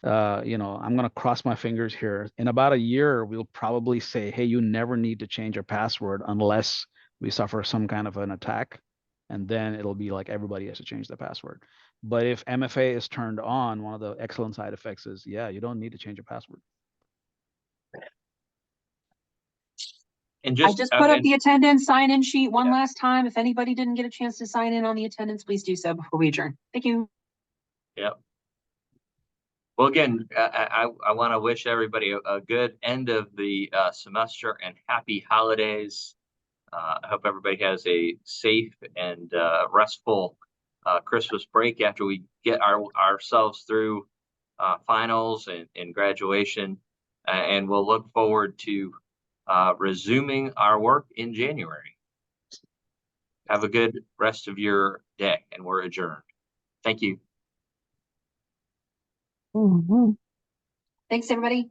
I'm going to cross my fingers here. In about a year, we'll probably say, hey, you never need to change your password unless we suffer some kind of an attack. And then it'll be like everybody has to change their password. But if MFA is turned on, one of the excellent side effects is, yeah, you don't need to change your password. And I just put up the attendance sign-in sheet one last time. If anybody didn't get a chance to sign in on the attendance, please do so before we adjourn. Thank you. Yep. Well, again, I want to wish everybody a good end of the semester and happy holidays. I hope everybody has a safe and restful Christmas break after we get ourselves through finals and graduation. And we'll look forward to resuming our work in January. Have a good rest of your day, and we're adjourned. Thank you. Thanks, everybody.